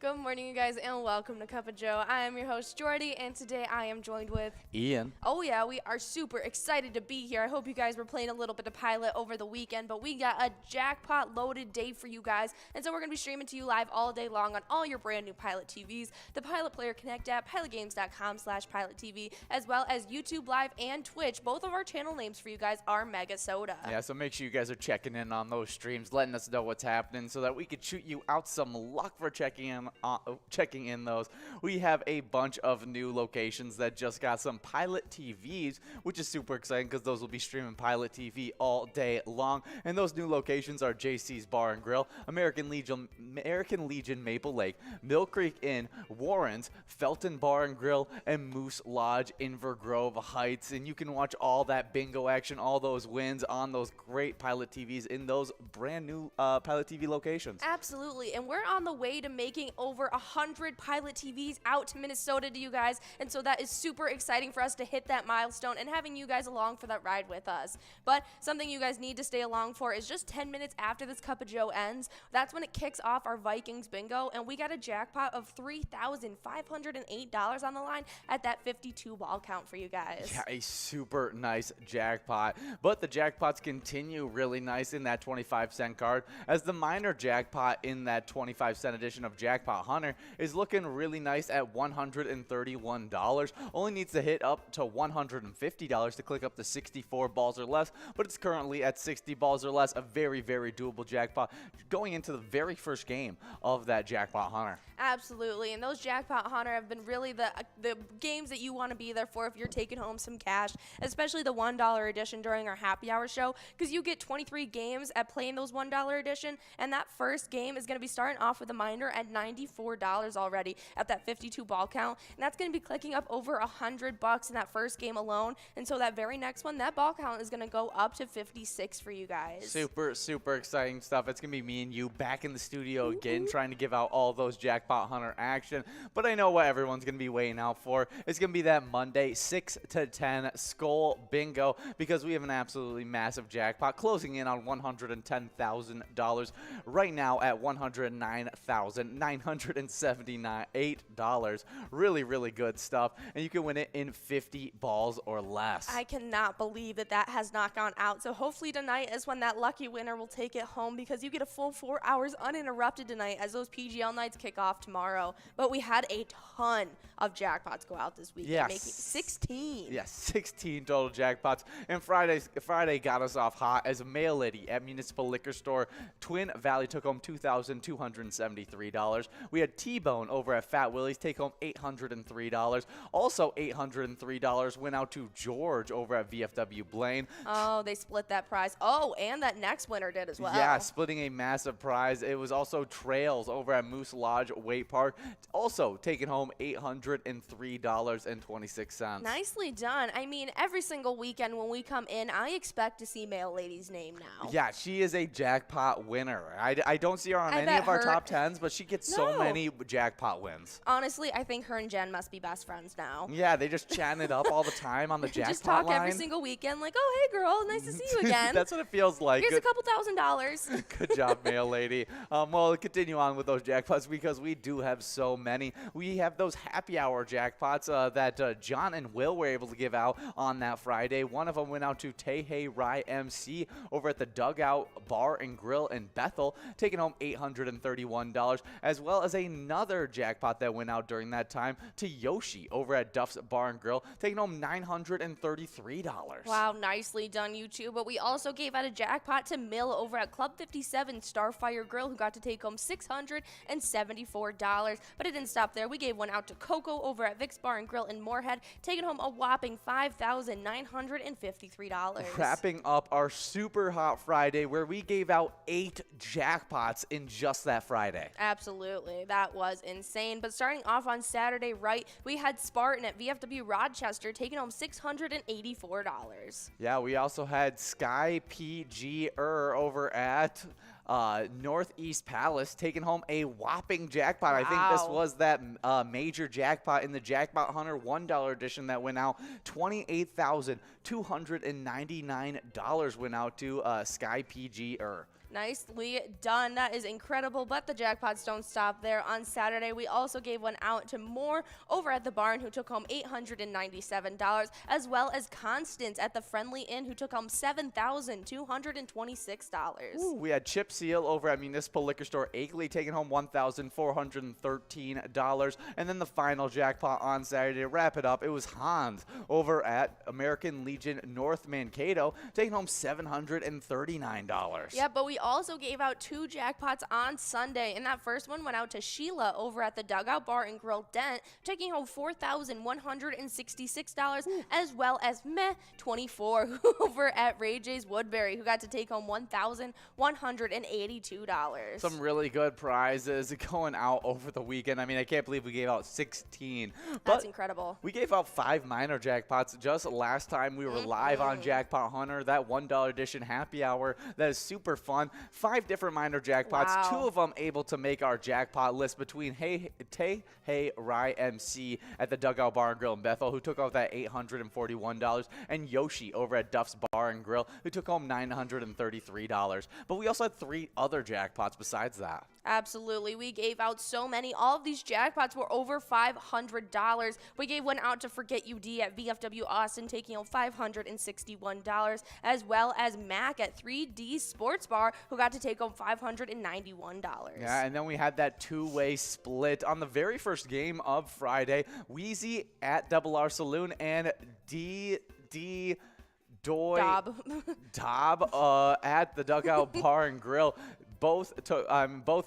Good morning, you guys, and welcome to Cup of Joe. I am your host, Jordy, and today I am joined with Ian. Oh yeah, we are super excited to be here. I hope you guys were playing a little bit of Pilot over the weekend, but we got a jackpot-loaded day for you guys, and so we're going to be streaming to you live all day long on all your brand new Pilot TVs, the Pilot Player Connect app, pilotgames.com/PilotTV, as well as YouTube Live and Twitch. Both of our channel names for you guys are MegaSota. Yeah, so make sure you guys are checking in on those streams, letting us know what's happening so that we could shoot you out some luck for checking in those. We have a bunch of new locations that just got some Pilot TVs, which is super exciting because those will be streaming Pilot TV all day long. And those new locations are JC's Bar and Grill, American Legion Maple Lake, Mill Creek Inn, Warren's, Felton Bar and Grill, and Moose Lodge Inver Grove Heights. And you can watch all that bingo action, all those wins on those great Pilot TVs in those brand new Pilot TV locations. Absolutely, and we're on the way to making over 100 Pilot TVs out to Minnesota to you guys, and so that is super exciting for us to hit that milestone and having you guys along for that ride with us. But something you guys need to stay along for is just 10 minutes after this Cup of Joe ends. That's when it kicks off our Vikings bingo, and we got a jackpot of $3,508 on the line at that 52 ball count for you guys. Yeah, a super nice jackpot. But the jackpots continue really nice in that 25-cent card, as the minor jackpot in that 25-cent edition of Jackpot Hunter is looking really nice at $131. Only needs to hit up to $150 to click up to 64 balls or less, but it's currently at 60 balls or less. A very, very doable jackpot going into the very first game of that Jackpot Hunter. Absolutely, and those Jackpot Hunter have been really the games that you want to be there for if you're taking home some cash, especially the $1 edition during our happy hour show, because you get 23 games at playing those $1 edition, and that first game is going to be starting off with a minor at $94 already at that 52 ball count, and that's going to be clicking up over $100 in that first game alone, and so that very next one, that ball count is going to go up to 56 for you guys. Super, super exciting stuff. It's going to be me and you back in the studio again, trying to give out all those Jackpot Hunter action, but I know what everyone's going to be waiting out for. It's going to be that Monday 6 to 10 Skull Bingo, because we have an absolutely massive jackpot closing in on $110,000 right now at $109,978. Really, really good stuff, and you can win it in 50 balls or less. I cannot believe that that has not gone out, so hopefully tonight is when that lucky winner will take it home, because you get a full 4 hours uninterrupted tonight as those PGL nights kick off tomorrow. But we had a ton of jackpots go out this weekend, making 16. Yeah, 16 total jackpots. And Friday got us off hot as a mail lady at Municipal Liquor Store Twin Valley took home $2,273. We had T-Bone over at Fat Willie's take home $803. Also $803 went out to George over at VFW Blaine. Oh, they split that prize. Oh, and that next winner did as well. Yeah, splitting a massive prize. It was also Trails over at Moose Lodge Wait Park, also taking home $803.26. Nicely done. I mean, every single weekend when we come in, I expect to see Mail Lady's name now. Yeah, she is a jackpot winner. I don't see her on any of our top 10s, but she gets so many jackpot wins. Honestly, I think her and Jen must be best friends now. Yeah, they just chatting it up all the time on the jackpot just talk line. every single weekend like, oh, hey, girl, nice to see you again. That's what it feels like. Here's a couple $1,000. Good job, Mail Lady. Well, continue on with those jackpots because we do have so many. We have those happy hour jackpots that John and Will were able to give out on that Friday. One of them went out to Tehei Rai MC over at the Dugout Bar and Grill in Bethel, taking home $831, as well as another jackpot that went out during that time to Yoshi over at Duff's Bar and Grill, taking home $933. Wow, nicely done, you two. But we also gave out a jackpot to Mill over at Club 57 Starfire Grill, who got to take home $674. But it didn't stop there. We gave one out to Coco over at Vic's Bar and Grill in Moorhead, taking home a whopping $5,953. Wrapping up our super hot Friday, where we gave out 8 jackpots in just that Friday. Absolutely. That was insane. But starting off on Saturday, right, we had Spartan at VFW Rochester taking home $684. Yeah, we also had Sky PG over at Northeast Palace taking home a whopping jackpot. Wow. I think this was that major jackpot in the Jackpot Hunter $1 edition that went out. $28,299 went out to Sky PG Nicely done. That is incredible, but the jackpots don't stop there. On Saturday, we also gave one out to Moore over at the barn, who took home $897, as well as Constance at the Friendly Inn, who took home $7,226. Ooh, we had Chip Seal over at Municipal Liquor Store Akeley taking home $1,413. And then the final jackpot on Saturday to wrap it up, it was Hans over at American Legion North Mankato taking home $739. Yeah, but we also gave out 2 jackpots on Sunday, and that first one went out to Sheila over at the Dugout Bar and Grill Dent, taking home $4,166, as well as Meh24 over at Ray J's Woodbury, who got to take home $1,182. Some really good prizes going out over the weekend. I mean, I can't believe we gave out 16. That's incredible. We gave out 5 minor jackpots just last time we were live on Jackpot Hunter, that $1 edition happy hour. That is super fun. 5 different minor jackpots, Wow. 2 of them able to make our jackpot list between Hey Rye MC at the Dugout Bar and Grill in Bethel, who took out that $841, and Yoshi over at Duff's Bar and Grill, who took home $933. But we also had 3 other jackpots besides that. Absolutely. We gave out so many. All of these jackpots were over $500. We gave one out to Forget UD at VFW Austin, taking home $561, as well as Mac at 3D Sports Bar, who got to take home $591. Yeah, and then we had that 2-way split on the very first game of Friday. Wheezy at Double R Saloon and Dob at the Dugout Bar and Grill. Both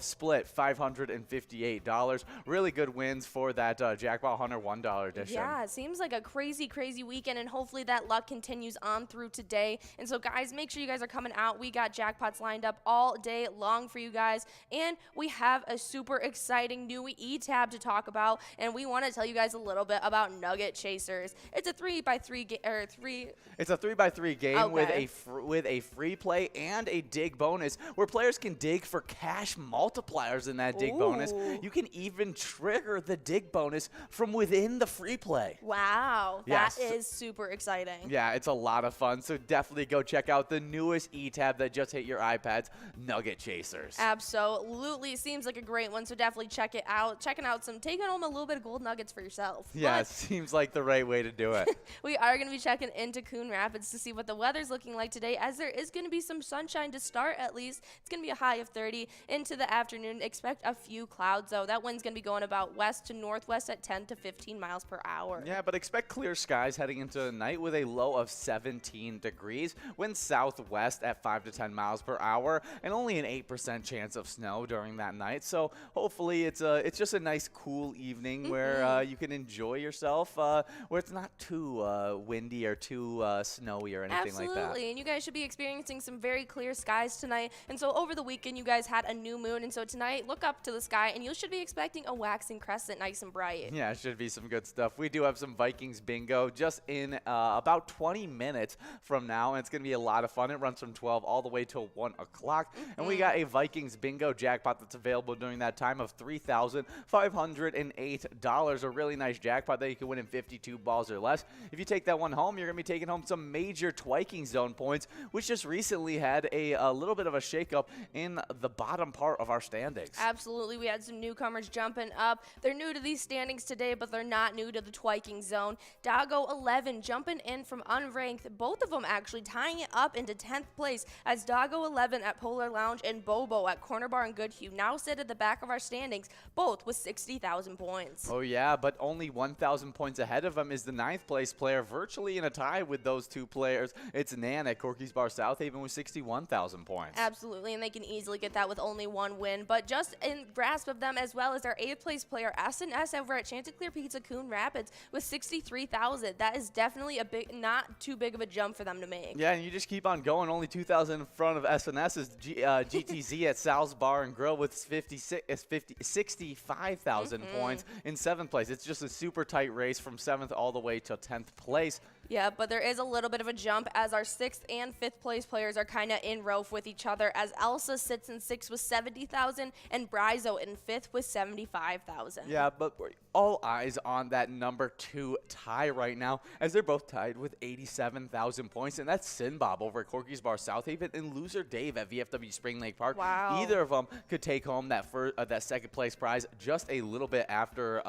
split $558. Really good wins for that Jackpot Hunter $1 edition. Yeah, it seems like a crazy, crazy weekend, and hopefully that luck continues on through today. And so, guys, make sure you guys are coming out. We got jackpots lined up all day long for you guys, and we have a super exciting new E-tab to talk about, and we want to tell you guys a little bit about Nugget Chasers. It's a 3x3 It's a 3x3 game Okay. with a free play and a dig bonus where players can dig for cash multipliers in that dig bonus. Ooh. You can even trigger the dig bonus from within the free play. Wow, Yes. that is super exciting. Yeah, it's a lot of fun. So definitely go check out the newest E-tab that just hit your iPads, Nugget Chasers. Absolutely. Seems like a great one, so definitely check it out. Taking home a little bit of gold nuggets for yourself. Yeah, But it seems like the right way to do it. we are going to be checking into Coon Rapids to see what the weather's looking like today, as there is going to be some sunshine to start at least. It's going to be a high of 30 into the afternoon. Expect a few clouds, though. That wind's going to be going about west to northwest at 10 to 15 miles per hour. Yeah, but expect clear skies heading into the night with a low of 17 degrees. Wind southwest at 5 to 10 miles per hour, and only an 8% chance of snow during that night. So hopefully it's just a nice cool evening where you can enjoy yourself, where it's not too windy or too snowy or anything like that. Absolutely, and you guys should be experiencing some very clear skies tonight. And so over the weekend, you guys had a new moon, and so tonight, look up to the sky, and you should be expecting a waxing crescent, nice and bright. Yeah, it should be some good stuff. We do have some Vikings bingo just in about 20 minutes from now, and it's going to be a lot of fun. It runs from 12 all the way till 1 o'clock, and we got a Vikings bingo jackpot that's available during that time of $3,508. A really nice jackpot that you can win in 52 balls or less. If you take that one home, you're going to be taking home some major Twiking Zone points, which just recently had a little bit of a shakeup in the bottom part of our standings. Absolutely. We had some newcomers jumping up. They're new to these standings today, but they're not new to the Twiking Zone. Doggo 11 jumping in from unranked, both of them actually tying it up into 10th place, as Doggo 11 at Polar Lounge and Bobo at Corner Bar and Goodhue now sit at the back of our standings, both with 60,000 points. Oh, yeah, but only 1,000 points ahead of him is the 9th place player, virtually in a tie with those two players. It's Nan at Corky's Bar South Haven with 61,000 points. Absolutely, and they can easily get that with only one win. But just in grasp of them, as well as our 8th place player, S&S over at Chanticleer Pizza Coon Rapids with 63,000. That is definitely a big, not too big of a jump for them to make. Yeah, and you just keep on going. Only 2,000 in front of S&S is GTZ at Sal's Bar and Grill with 65,000 points in 7th place. It's just a super tight race from 7th all the way to 10th place. Yeah, but there is a little bit of a jump as our 6th and 5th place players are kind of in row with each other, as Elsa sits in 6th with 70,000 and Bryzo in 5th with 75,000. Yeah, but we're all eyes on that number 2 tie right now, as they're both tied with 87,000 points, and that's Sinbob over at Corky's Bar Southaven and loser Dave at VFW Spring Lake Park. Wow. Either of them could take home that that second place prize just a little bit after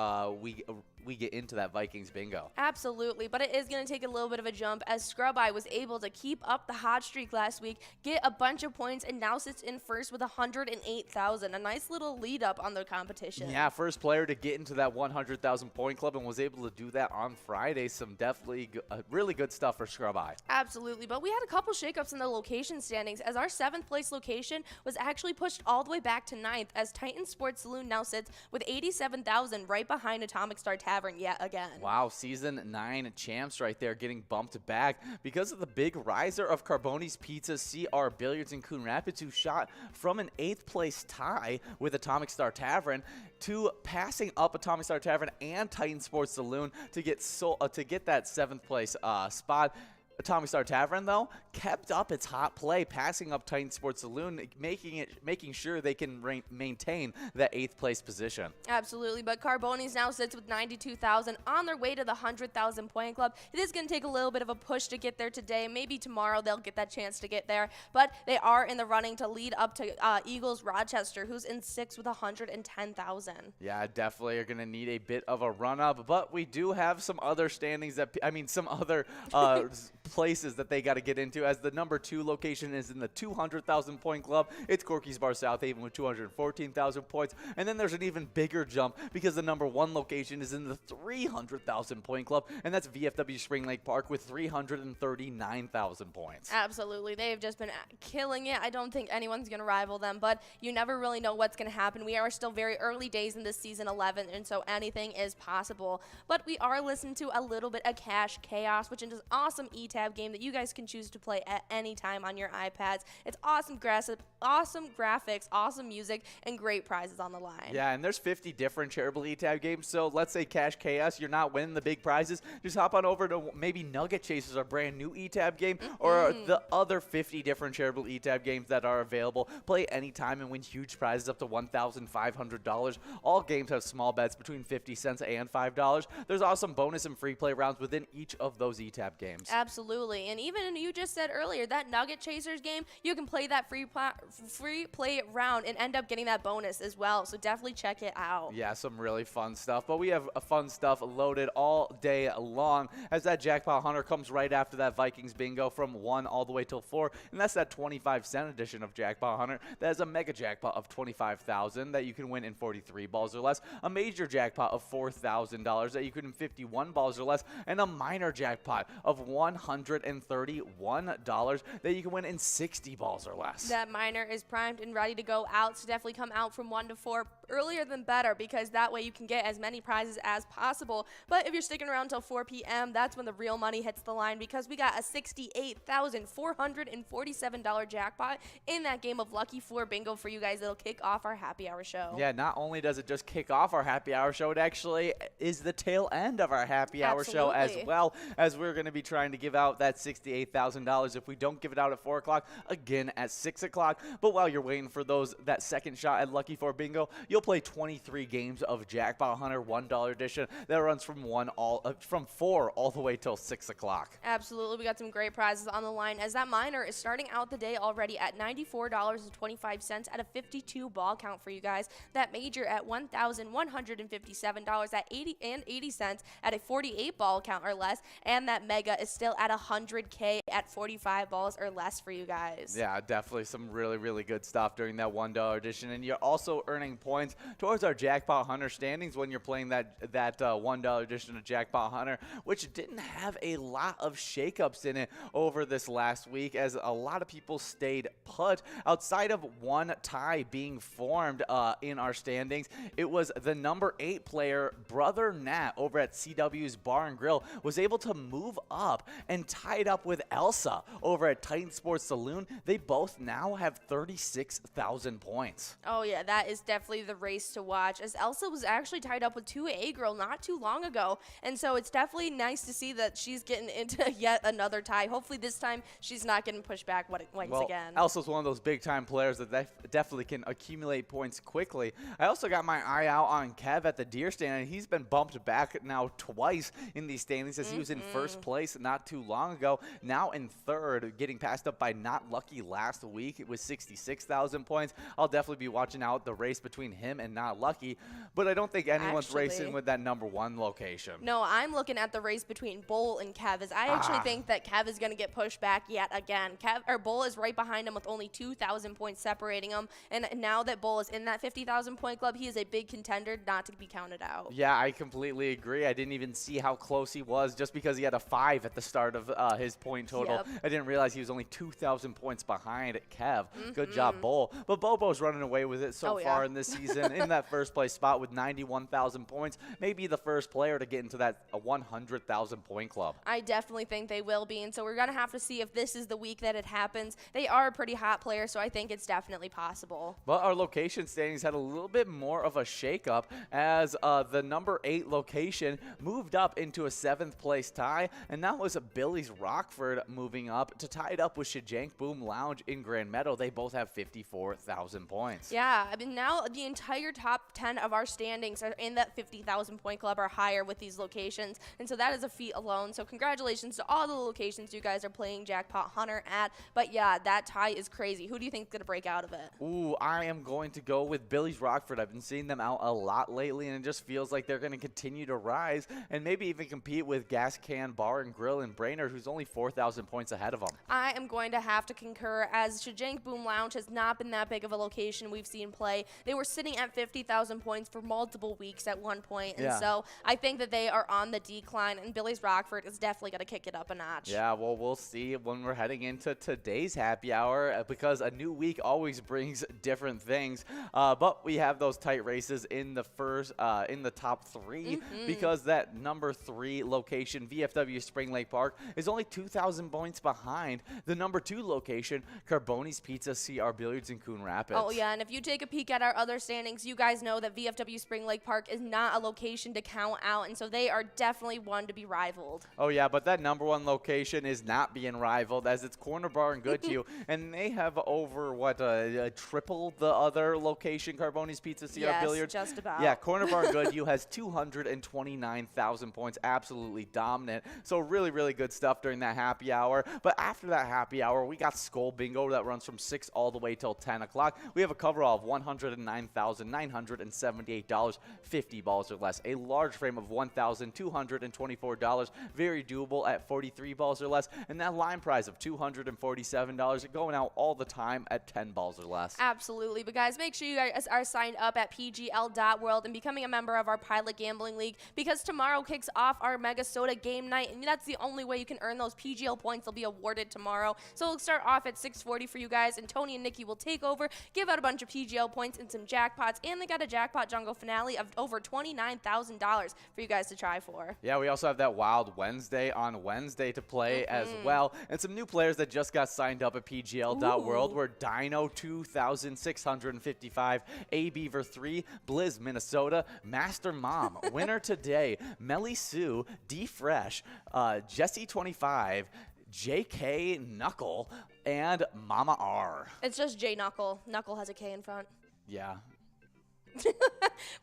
we get into that Vikings bingo. Absolutely, but it is going to take a little bit of a jump as Scrub Eye was able to keep up the hot streak last week, get a bunch of points, and now sits in first with 108,000. A nice little lead up on the competition. Yeah, first player to get into that 100,000 point club and was able to do that on Friday. Some definitely really good stuff for Scrub Eye. Absolutely, but we had a couple shakeups in the location standings as our 7th place location was actually pushed all the way back to 9th as Titan Sports Saloon now sits with 87,000 right behind Atomic Star Tavern yet again. Wow, season 9 champs right there getting bumped back because of the big riser of Carboni's Pizza, CR Billiards in Coon Rapids, who shot from an 8th place tie with Atomic Star Tavern to passing up Atomic Star Tavern and Titan Sports Saloon to get that 7th place spot. Atomic Star Tavern, though, kept up its hot play, passing up Titan Sports Saloon, making sure they can maintain that 8th place position. Absolutely, but Carboni's now sits with 92,000 on their way to the 100,000 point club. It is going to take a little bit of a push to get there today. Maybe tomorrow they'll get that chance to get there, but they are in the running to lead up to Eagles Rochester, who's in 6th with 110,000. Yeah, definitely are going to need a bit of a run-up, but we do have some other standings some other places that they got to get into, as the number 2 location is in the 200,000 point club. It's Corky's Bar Southaven with 214,000 points, and then there's an even bigger jump because the number 1 location is in the 300,000 point club, and that's VFW Spring Lake Park with 339,000 points. Absolutely, they've just been killing it. I don't think anyone's going to rival them, but you never really know what's going to happen. We are still very early days in this season 11, and so anything is possible, but we are listening to a little bit of Cash Chaos, which is an awesome tab game that you guys can choose to play at any time on your iPads. It's awesome graphics, awesome music, and great prizes on the line. Yeah, and there's 50 different Charitable tab games, so let's say Cash Chaos, you're not winning the big prizes, just hop on over to maybe Nugget Chasers, our brand new tab game, or the other 50 different Charitable tab games that are available. Play anytime and win huge prizes up to $1,500. All games have small bets between 50 cents and $5. There's also some bonus and free play rounds within each of those tab games. Absolutely, and even you just said earlier, that Nugget Chasers game, you can play that free play round and end up getting that bonus as well, so definitely check it out. Yeah, some really fun stuff, but we have fun stuff loaded all day long as that Jackpot Hunter comes right after that Vikings bingo from 1 all the way till 4, and that's that 25-cent edition of Jackpot Hunter. That is a mega jackpot of $25,000 that you can win in 43 balls or less, a major jackpot of $4,000 that you can win 51 balls or less, and a minor jackpot of $131 that you can win in 60 balls or less. That minor is primed and ready to go out, so definitely come out from 1 to 4 earlier than better, because that way you can get as many prizes as possible. But if you're sticking around till 4 p.m., that's when the real money hits the line, because we got a $68,447 jackpot in that game of Lucky 4 bingo for you guys. It'll kick off our happy hour show. Yeah, not only does it just kick off our happy hour show, it actually is the tail end of our happy hour show as well, as we're going to be trying to give out that $68,000 if we don't give it out at 4 o'clock, again at 6 o'clock. But while you're waiting for that second shot at Lucky 4 bingo, you'll play 23 games of Jackpot Hunter $1 edition that runs from 4 all the way till 6 o'clock. Absolutely, we got some great prizes on the line, as that minor is starting out the day already at $94.25 at a 52 ball count for you guys. That major at $1,157 at 80 cents at a 48 ball count or less, and that mega is still at $100K at 45 balls or less for you guys. Yeah, definitely some really, really good stuff during that $1 edition, and you're also earning points towards our Jackpot Hunter standings when you're playing that $1 edition of Jackpot Hunter, which didn't have a lot of shakeups in it over this last week, as a lot of people stayed put. Outside of one tie being formed in our standings, it was the number 8 player, Brother Nat, over at CW's Bar and Grill, was able to move up and tied up with Elsa over at Titan Sports Saloon. They both now have 36,000 points. Oh yeah, that is definitely the the race to watch, as Elsa was actually tied up with 2A Girl not too long ago. And so it's definitely nice to see that she's getting into yet another tie. Hopefully this time she's not getting pushed back once again. Elsa's one of those big-time players that definitely can accumulate points quickly. I also got my eye out on Kev at the deer stand, and he's been bumped back now twice in these standings, as he was in first place not too long ago. Now in third, getting passed up by Not Lucky last week with 66,000 points. I'll definitely be watching out the race between him and Not Lucky, but I don't think anyone's racing with that #1 location. No, I'm looking at the race between Bull and Kev, as I actually think that Kev is going to get pushed back yet again. Bull is right behind him with only 2,000 points separating him, and now that Bull is in that 50,000 point club, he is a big contender not to be counted out. Yeah, I completely agree. I didn't even see how close he was just because he had a 5 at the start of his point total. Yep. I didn't realize he was only 2,000 points behind Kev. Good job, Bull. But Bobo's running away with it so far in this season in that first place spot with 91,000 points. Maybe the first player to get into that 100,000 point club. I definitely think they will be, and so we're going to have to see if this is the week that it happens. They are a pretty hot player, so I think it's definitely possible. But our location standings had a little bit more of a shakeup, as the #8 location moved up into a 7th place tie, and that was Billy's Rockford moving up to tie it up with Shajank Boom Lounge in Grand Meadow. They both have 54,000 points. Yeah, I mean, now the entire top 10 of our standings are in that 50,000 point club or higher with these locations, and so that is a feat alone. So congratulations to all the locations you guys are playing Jackpot Hunter at. But yeah, that tie is crazy. Who do you think is going to break out of it? Ooh, I am going to go with Billy's Rockford. I've been seeing them out a lot lately, and it just feels like they're going to continue to rise and maybe even compete with Gas Can Bar and Grill and Brainerd, who's only 4,000 points ahead of them. I am going to have to concur, as Shajank Boom Lounge has not been that big of a location we've seen play. They were sitting at 50,000 points for multiple weeks at one point, and so I think that they are on the decline, and Billy's Rockford is definitely going to kick it up a notch. Yeah, well, we'll see when we're heading into today's happy hour, because a new week always brings different things. But we have those tight races in the top 3, because that #3 location, VFW Spring Lake Park, is only 2,000 points behind the #2 location, Carboni's Pizza CR Billiards in Coon Rapids. Oh yeah, and if you take a peek at our other standings, you guys know that VFW Spring Lake Park is not a location to count out, and so they are definitely one to be rivaled. Oh yeah, but that #1 location is not being rivaled, as it's Corner Bar and Goodhue, and they have over triple the other location, Carboni's Pizza CR Billiards. Yes, just about. Yeah, Corner Bar and Goodhue has 229,000 points, absolutely dominant. So really, really good stuff during that happy hour. But after that happy hour, we got Skull Bingo that runs from 6 all the way till 10 o'clock. We have a coverall of $109,978, 50 balls or less. A large frame of $1,224, very doable at 43 balls or less. And that line prize of $247 going out all the time at 10 balls or less. Absolutely. But guys, make sure you guys are signed up at pgl.world and becoming a member of our Pilot Gambling League, because tomorrow kicks off our MegaSota game night, and that's the only way you can earn those PGL points. They'll be awarded tomorrow. So we'll start off at 6:40 for you guys, and Tony and Nikki will take over, give out a bunch of PGL points and some jackpots, and they got a jackpot jungle finale of over $29,000 for you guys to try for. Yeah, we also have that Wild Wednesday on Wednesday to play as well, and some new players that just got signed up at pgl.world were Dino 2655, A Beaver 3, Blizz Minnesota, Master Mom, Winner Today, Melly Sue, D Fresh, Jesse 25, JK Knuckle, and Mama R. It's just J Knuckle. Knuckle has a K in front. Yeah.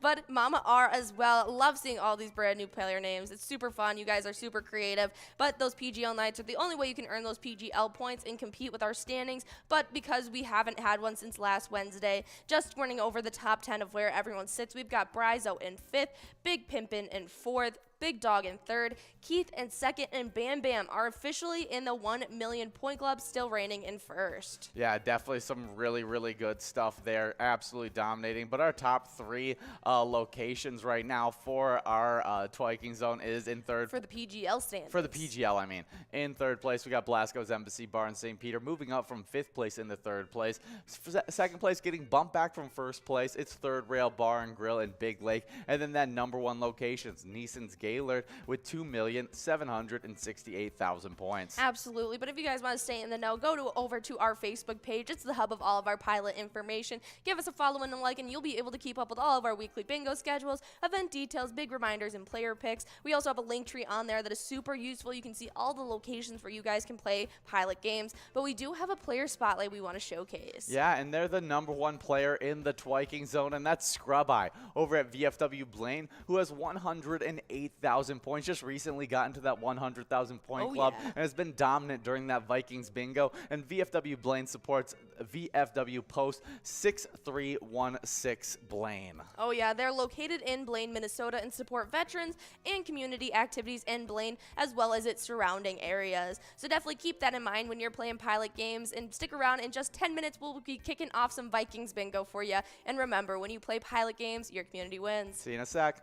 But Mama R as well. Love seeing all these brand new player names. It's super fun. You guys are super creative. But those PGL nights are the only way you can earn those PGL points and compete with our standings. But because we haven't had one since last Wednesday, just running over the top 10 of where everyone sits, we've got Bryzo in 5th, Big Pimpin' in 4th, Big Dog in 3rd, Keith in 2nd, and Bam Bam are officially in the 1 million point club, still reigning in 1st. Yeah, definitely some really, really good stuff there. Absolutely dominating. But our top 3 locations right now for our Twiking Zone is in 3rd. For the PGL standings. For the PGL, I mean. In 3rd place, we got Blasco's Embassy Bar in St. Peter, moving up from 5th place into 3rd place. 2nd place, getting bumped back from 1st place. It's 3rd Rail Bar and Grill in Big Lake. And then that #1 locations, Neeson's Gate Gaylord with 2,768,000 points. Absolutely. But if you guys want to stay in the know, over to our Facebook page. It's the hub of all of our pilot information. Give us a follow and a like, and you'll be able to keep up with all of our weekly bingo schedules, event details, big reminders, and player picks. We also have a link tree on there that is super useful. You can see all the locations where you guys can play pilot games. But we do have a player spotlight we want to showcase. Yeah, and they're the #1 player in the Twiking zone, and that's Scrub Eye over at VFW Blaine, who has 108,000 points. Just recently got into that 100,000 point club and has been dominant during that Vikings bingo. And VFW Blaine supports VFW Post 6316 Blaine. Oh yeah, they're located in Blaine, Minnesota, and support veterans and community activities in Blaine, as well as its surrounding areas. So definitely keep that in mind when you're playing pilot games, and stick around. In just 10 minutes, we'll be kicking off some Vikings bingo for you. And remember, when you play pilot games, your community wins. See you in a sec.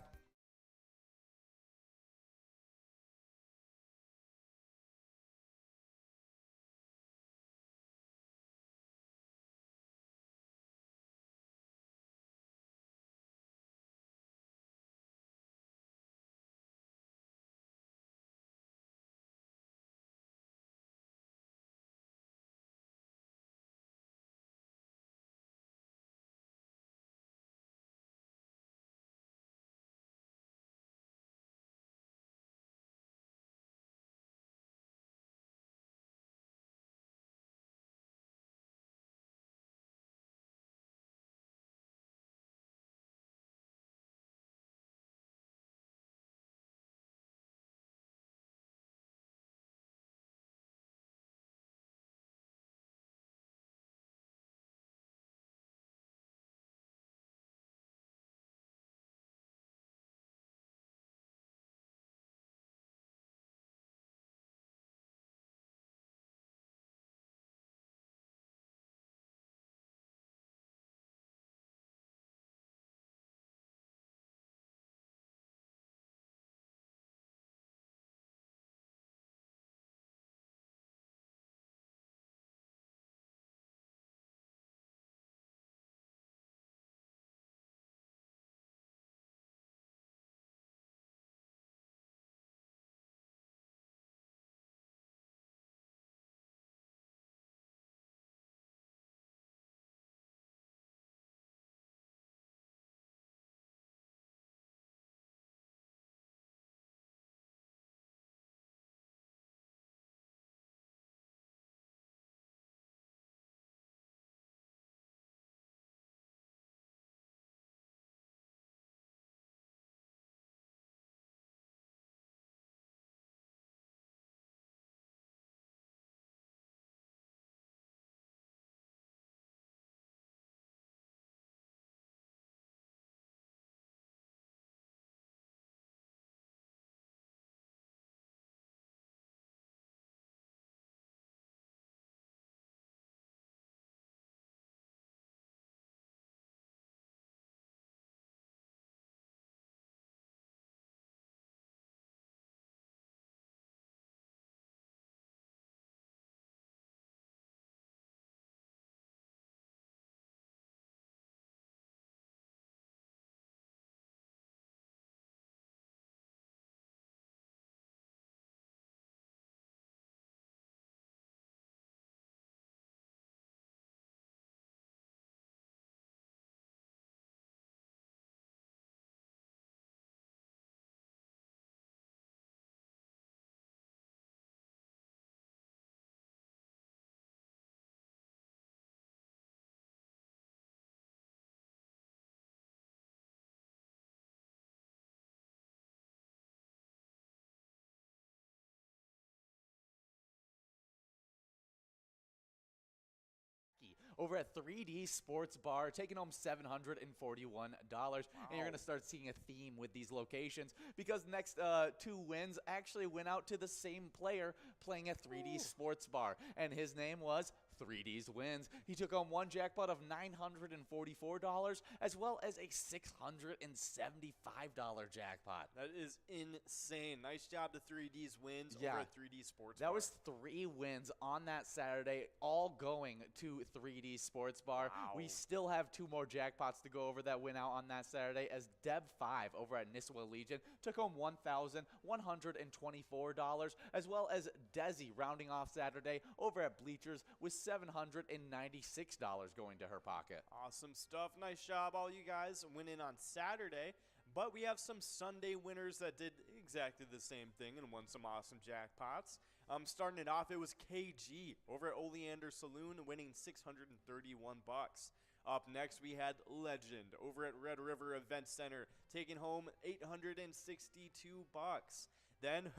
Over at 3D Sports Bar, taking home $741. And you're going to start seeing a theme with these locations, because next 2 wins actually went out to the same player playing at 3D Sports Bar. And his name was 3Ds wins. He took home one jackpot of $944 as well as a $675 jackpot. That is insane. Nice job to 3Ds wins over at 3D Sports That Bar. was 3 wins on that Saturday, all going to 3D Sports Bar. Wow. We still have 2 more jackpots to go over that went out on that Saturday, as Deb5 over at Nisswa Legion took home $1,124, as well as Desi rounding off Saturday over at Bleachers with $796 going to her pocket. Awesome stuff. Nice job, all you guys winning on Saturday. But we have some Sunday winners that did exactly the same thing and won some awesome jackpots. Starting it off, it was KG over at Oleander Saloon winning $631. Up next, we had Legend over at Red River Event Center taking home $862. Then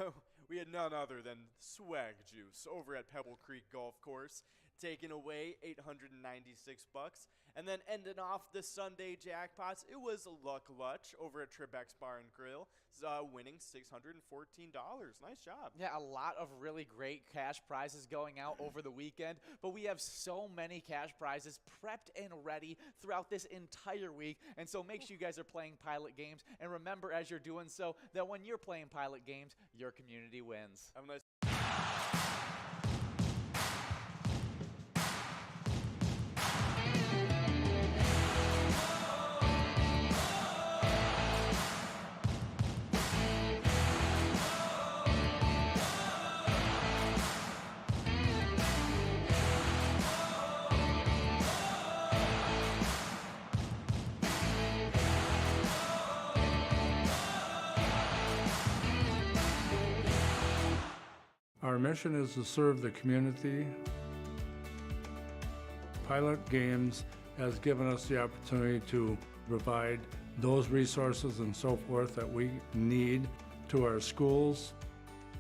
we had none other than Swag Juice over at Pebble Creek Golf Course, taking away $896. And then ending off the Sunday jackpots, it was Luck Lutch over at Trebek's Bar and Grill, winning $614. Nice job. Yeah, a lot of really great cash prizes going out over the weekend, but we have so many cash prizes prepped and ready throughout this entire week, and so make sure you guys are playing Pilot games, and remember as you're doing so that when you're playing Pilot games, your community wins. Have a nice Our mission is to serve the community. Pilot Games has given us the opportunity to provide those resources and so forth that we need to our schools,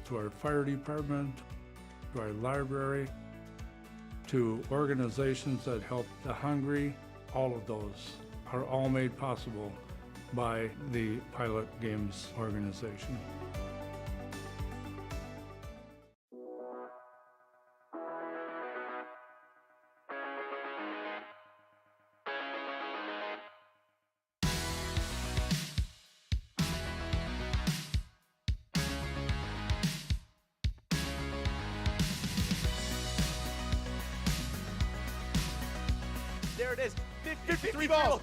to our fire department, to our library, to organizations that help the hungry. All of those are all made possible by the Pilot Games organization. There it is, 53 balls.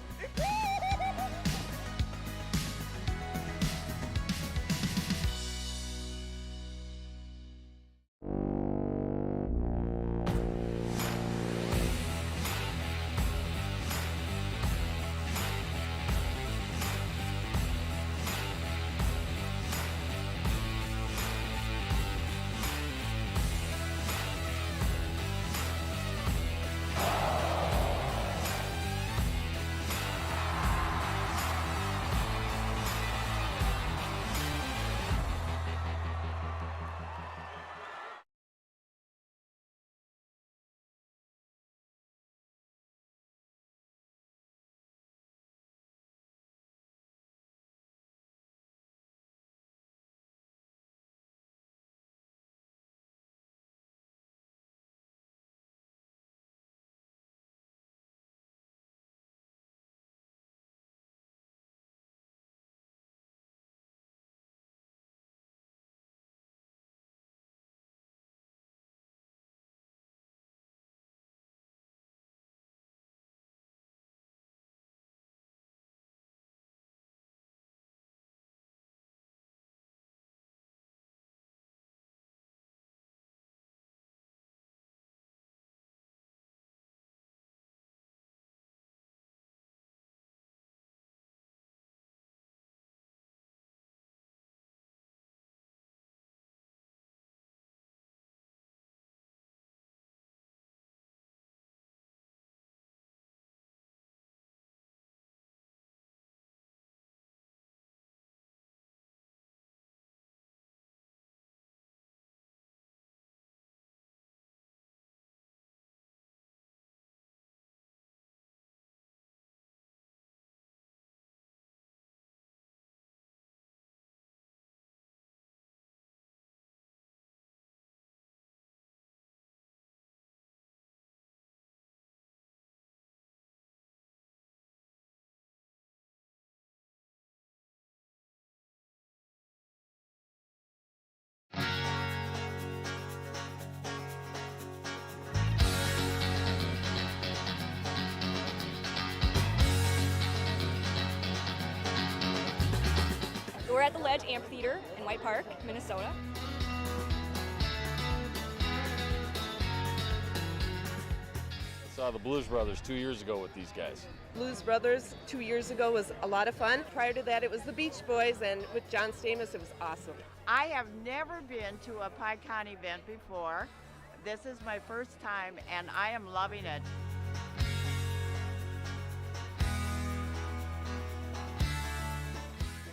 We're at the Ledge Amphitheater in White Park, Minnesota. Saw the Blues Brothers 2 years ago with these guys. Blues Brothers 2 years ago was a lot of fun. Prior to that, it was the Beach Boys, and with John Stamos, it was awesome. I have never been to a PyCon event before. This is my first time, and I am loving it.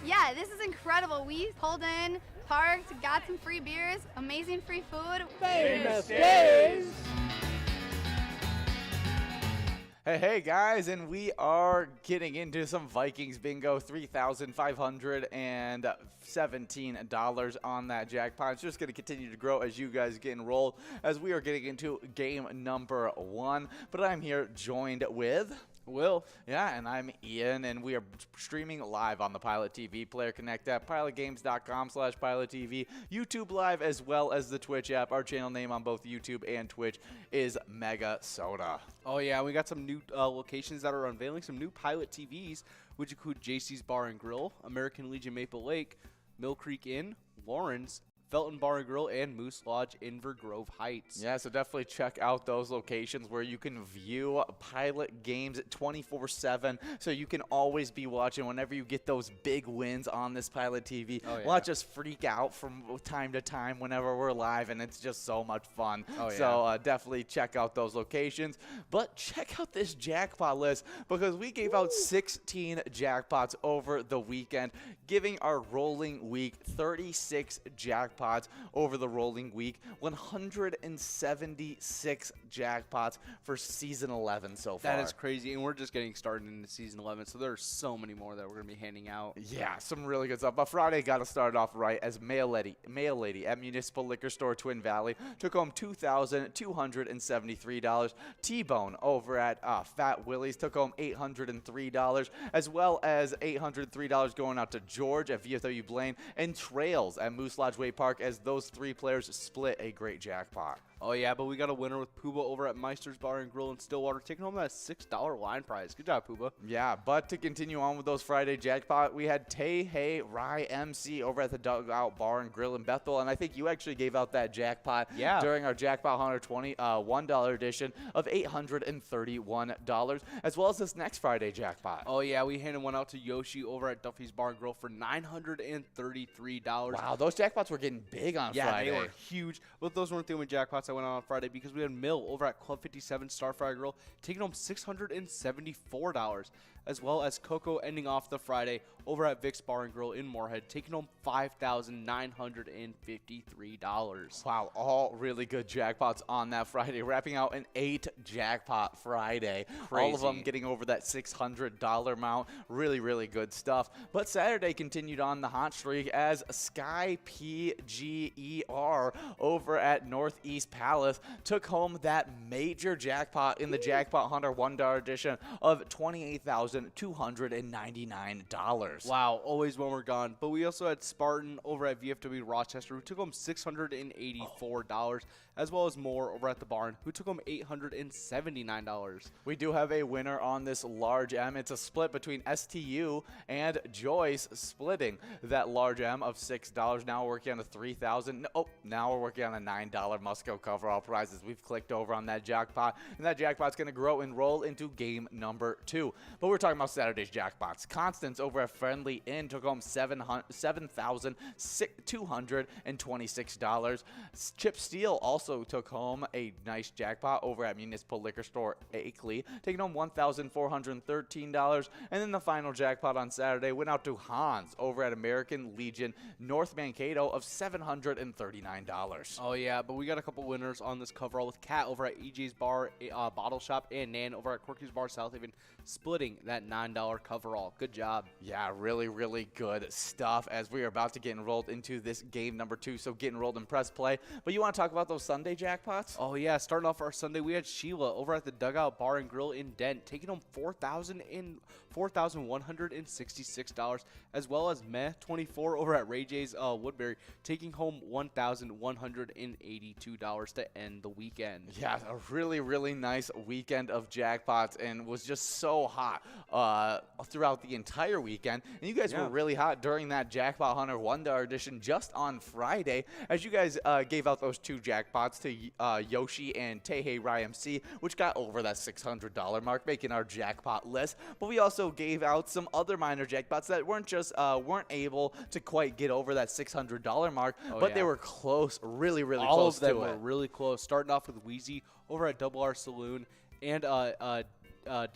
Yeah, this is incredible. We pulled in, parked, got some free beers, amazing free food. Famous days! Hey guys, and we are getting into some Vikings bingo, $3,517 on that jackpot. It's just going to continue to grow as you guys get enrolled as we are getting into game number 1. But I'm here joined with Will. Yeah, and I'm Ian, and we are streaming live on the Pilot TV Player Connect app, pilotgames.com/PilotTV, YouTube Live, as well as the Twitch app. Our channel name on both YouTube and Twitch is MegaSota. Oh yeah, we got some new locations that are unveiling some new Pilot TVs, which include JC's Bar and Grill, American Legion Maple Lake, Mill Creek Inn, Lawrence, Felton Bar and Grill, and Moose Lodge Inver Grove Heights. Yeah, so definitely check out those locations where you can view Pilot games 24/7, so you can always be watching whenever you get those big wins on this Pilot TV. Oh, yeah. We'll not just freak out from time to time whenever we're live, and it's just so much fun. Oh, yeah. So definitely check out those locations. But check out this jackpot list, because we gave out 16 jackpots over the weekend, giving our rolling week 36 jackpots over the rolling week, 176 jackpots for season 11 so far. That is crazy, and we're just getting started into season 11, so there's so many more that we're going to be handing out. Yeah, some really good stuff. But Friday got to start off right as Mail Lady at Municipal Liquor Store Twin Valley took home $2,273. T-Bone over at Fat Willie's took home $803, as well as $803 going out to George at VFW Blaine, and Trails at Moose Lodge Way Park, as those three players split a great jackpot. Oh yeah, but we got a winner with Pooba over at Meister's Bar and Grill in Stillwater, taking home that $6 line prize. Good job, Pooba. Yeah, but to continue on with those Friday jackpot, we had Tay Hey Rye MC over at the Dugout Bar and Grill in Bethel, and I think you actually gave out that jackpot during our Jackpot Hunter $1 edition of $831, as well as this next Friday jackpot. Oh yeah, we handed one out to Yoshi over at Duffy's Bar and Grill for $933. Wow, those jackpots were getting big on Friday. Yeah, they were huge, but those weren't the only jackpots that went on Friday, because we had Mill over at Club 57 Starfire Grill taking home $674, as well as Coco ending off the Friday over at Vic's Bar and Grill in Moorhead taking home $5,953. Wow, all really good jackpots on that Friday, wrapping out an 8 jackpot Friday. Crazy. All of them getting over that $600 amount. Really, really good stuff. But Saturday continued on the hot streak as Sky PGER over at Northeast Palace took home that major jackpot in the Jackpot Hunter $1 edition of $28,299. Wow, always when we're gone. But we also had Spartan over at VFW Rochester, who took home $684, as well as Moore over at the Barn, who took home $879. We do have a winner on this large M. It's a split between STU and Joyce, splitting that large M of $6. Now we're working on a $3,000. Oh, now we're working on a $9 Musco coverall prizes. We've clicked over on that jackpot, and that jackpot's going to grow and roll into game number 2. But we're talking about Saturday's jackpots. Constance over at Friendly Inn took home $7,226. Chip Steele also took home a nice jackpot over at Municipal Liquor Store Akeley, taking home $1,413. And then the final jackpot on Saturday went out to Hans over at American Legion North Mankato of $739. Oh yeah, but we got a couple winners on this coverall with Kat over at EJ's Bar Bottle Shop and Nan over at Quirky's Bar South Haven, splitting that $9 coverall. Good job. Yeah, really, really good stuff as we are about to get enrolled into this game number 2. So get enrolled and press play. But you want to talk about those Sunday jackpots? Oh yeah, starting off our Sunday, we had Sheila over at the Dugout Bar and Grill in Dent taking home $4,166, as well as Meh24 over at Ray J's Woodbury, taking home $1,182 to end the weekend. Yeah, a really, really nice weekend of jackpots, and was just so hot throughout the entire weekend. And you guys were really hot during that Jackpot Hunter $1 edition just on Friday, as you guys gave out those 2 jackpots to Yoshi and Tehei RYMC, which got over that $600 mark, making our jackpot list. But we also gave out some other minor jackpots that weren't able to quite get over that $600 mark, but they were close, really, really close. All of them were really close. Starting off with Wheezy over at Double R Saloon and the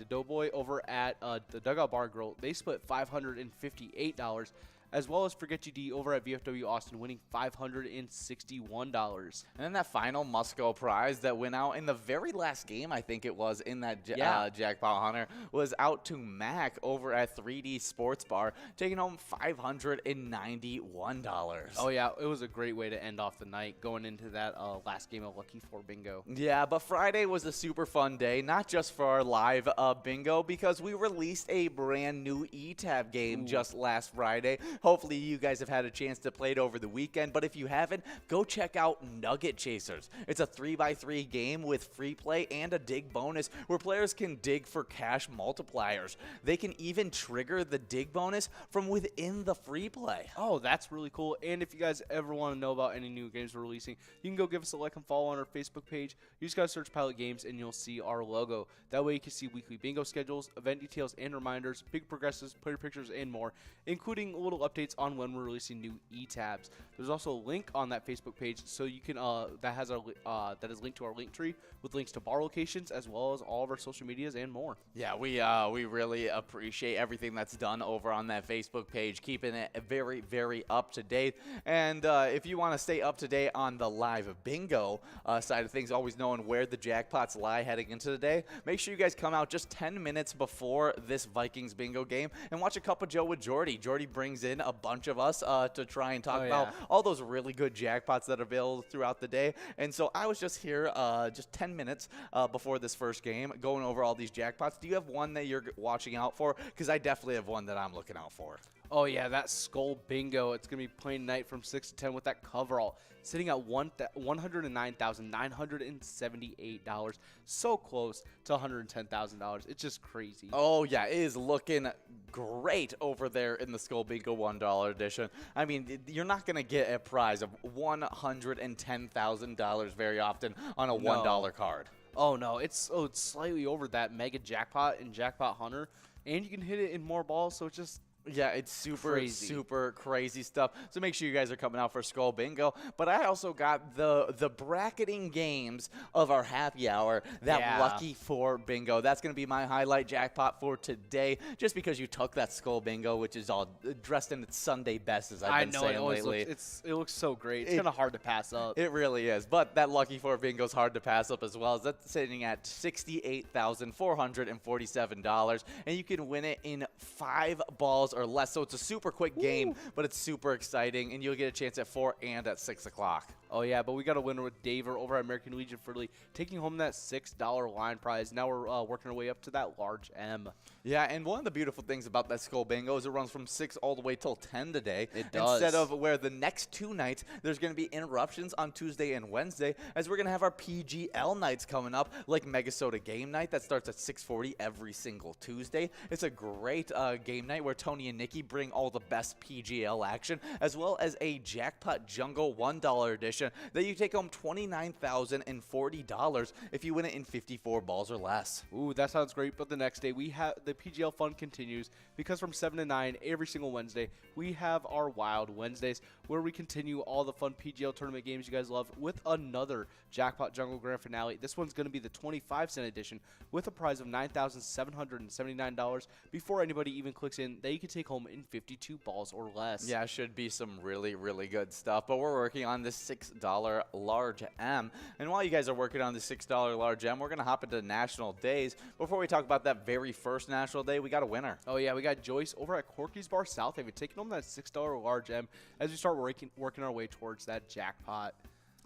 Doughboy over at the Dugout Bar and Grill. They split $558, as well as Forget You D over at VFW Austin, winning $561. And then that final Musco prize that went out in the very last game, I think it was, in that Jackpot Hunter, was out to Mac over at 3D Sports Bar, taking home $591. Oh, yeah, it was a great way to end off the night going into that last game of Lucky 4 Bingo. Yeah, but Friday was a super fun day, not just for our live bingo, because we released a brand new E-Tab game just last Friday. Hopefully you guys have had a chance to play it over the weekend, but if you haven't, go check out Nugget Chasers. It's a 3x3 game with free play and a dig bonus where players can dig for cash multipliers. They can even trigger the dig bonus from within the free play. Oh, that's really cool. And if you guys ever want to know about any new games we're releasing, you can go give us a like and follow on our Facebook page. You just got to search Pilot Games and you'll see our logo. That way you can see weekly bingo schedules, event details and reminders, big progresses, player pictures, and more, including little updates on when we're releasing new E-tabs. There's also a link on that Facebook page, so you can that is linked to our link tree with links to bar locations as well as all of our social medias and more. Yeah, we really appreciate everything that's done over on that Facebook page, keeping it very, very up to date. And if you want to stay up to date on the live bingo side of things, always knowing where the jackpots lie heading into the day, make sure you guys come out just 10 minutes before this Vikings bingo game and watch a Cup of Joe with Jordy. Jordy brings in a bunch of us to try and talk about all those really good jackpots that are available throughout the day. And so I was just here just 10 minutes before this first game going over all these jackpots. Do you have one that you're watching out for? Because I definitely have one that I'm looking out for. Oh, yeah, that Skull Bingo. It's going to be playing tonight from 6 to 10 with that coverall, sitting at $109,978. So close to $110,000. It's just crazy. Oh, yeah, it is looking great over there in the Skull Bingo $1 edition. I mean, you're not going to get a prize of $110,000 very often on a $1 card. Oh, no, it's slightly over that Mega Jackpot and Jackpot Hunter, and you can hit it in more balls, so it's just... Yeah, it's super crazy stuff. So make sure you guys are coming out for Skull Bingo. But I also got the bracketing games of our happy hour, that Lucky 4 Bingo. That's going to be my highlight jackpot for today, just because you took that Skull Bingo, which is all dressed in its Sunday best, as I've been saying lately. It looks so great. It's kind of hard to pass up. It really is. But that Lucky 4 Bingo is hard to pass up as well. That's sitting at $68,447, and you can win it in 5 balls or less. So it's a super quick game, but it's super exciting, and you'll get a chance at 4 and at 6 o'clock. Oh, yeah, but we got a winner with Daver over at American Legion Fridley, taking home that $6 line prize. Now we're working our way up to that large M. Yeah, and one of the beautiful things about that Skull Bingo is it runs from 6 all the way till 10 today. It does. Instead of where the next 2 nights, there's going to be interruptions on Tuesday and Wednesday, as we're going to have our PGL nights coming up, like MegaSota Game Night that starts at 6:40 every single Tuesday. It's a great game night where Tony and Nikki bring all the best PGL action, as well as a Jackpot Jungle $1 edition that you take home $29,040 if you win it in 54 balls or less. Ooh, that sounds great. But the next day, we have the PGL fun continues, because from 7 to 9 every single Wednesday, we have our Wild Wednesdays, where we continue all the fun PGL tournament games you guys love with another Jackpot Jungle Grand Finale. This one's going to be the 25-cent edition with a prize of $9,779 before anybody even clicks in, that you can take home in 52 balls or less. Yeah, should be some really, really good stuff. But we're working on this $6 large M. And while you guys are working on the $6 large M, we're going to hop into National Days. Before we talk about that very first National Day, we got a winner. Oh, yeah, we got Joyce over at Corky's Bar South Haven taking home that $6 large M as we start working our way towards that jackpot.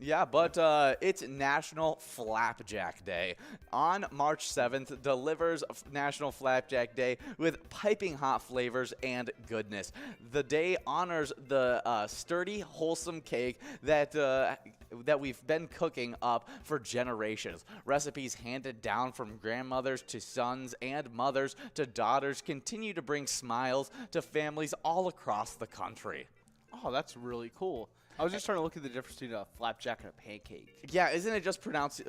Yeah, but it's National Flapjack Day. On March 7th, delivers National Flapjack Day with piping hot flavors and goodness. The day honors the sturdy, wholesome cake that we've been cooking up for generations. Recipes handed down from grandmothers to sons and mothers to daughters continue to bring smiles to families all across the country. Oh, that's really cool. I was just trying to look at the difference between a flapjack and a pancake. Yeah, isn't it just pronounced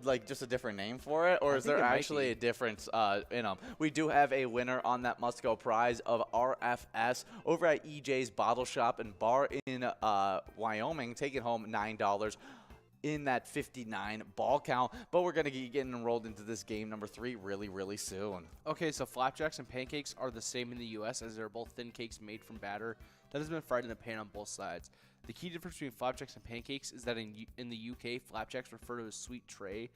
like just a different name for it, or is there actually a difference in them? We do have a winner on that must-go prize of RFS over at EJ's Bottle Shop and Bar in Wyoming, taking home $9 in that 59 ball count. But we're going to be getting enrolled into this game number 3 really, really soon. Okay, so flapjacks and pancakes are the same in the U.S. as they're both thin cakes made from batter that has been fried in a pan on both sides. The key difference between flapjacks and pancakes is that in the UK, flapjacks refer to as sweet tray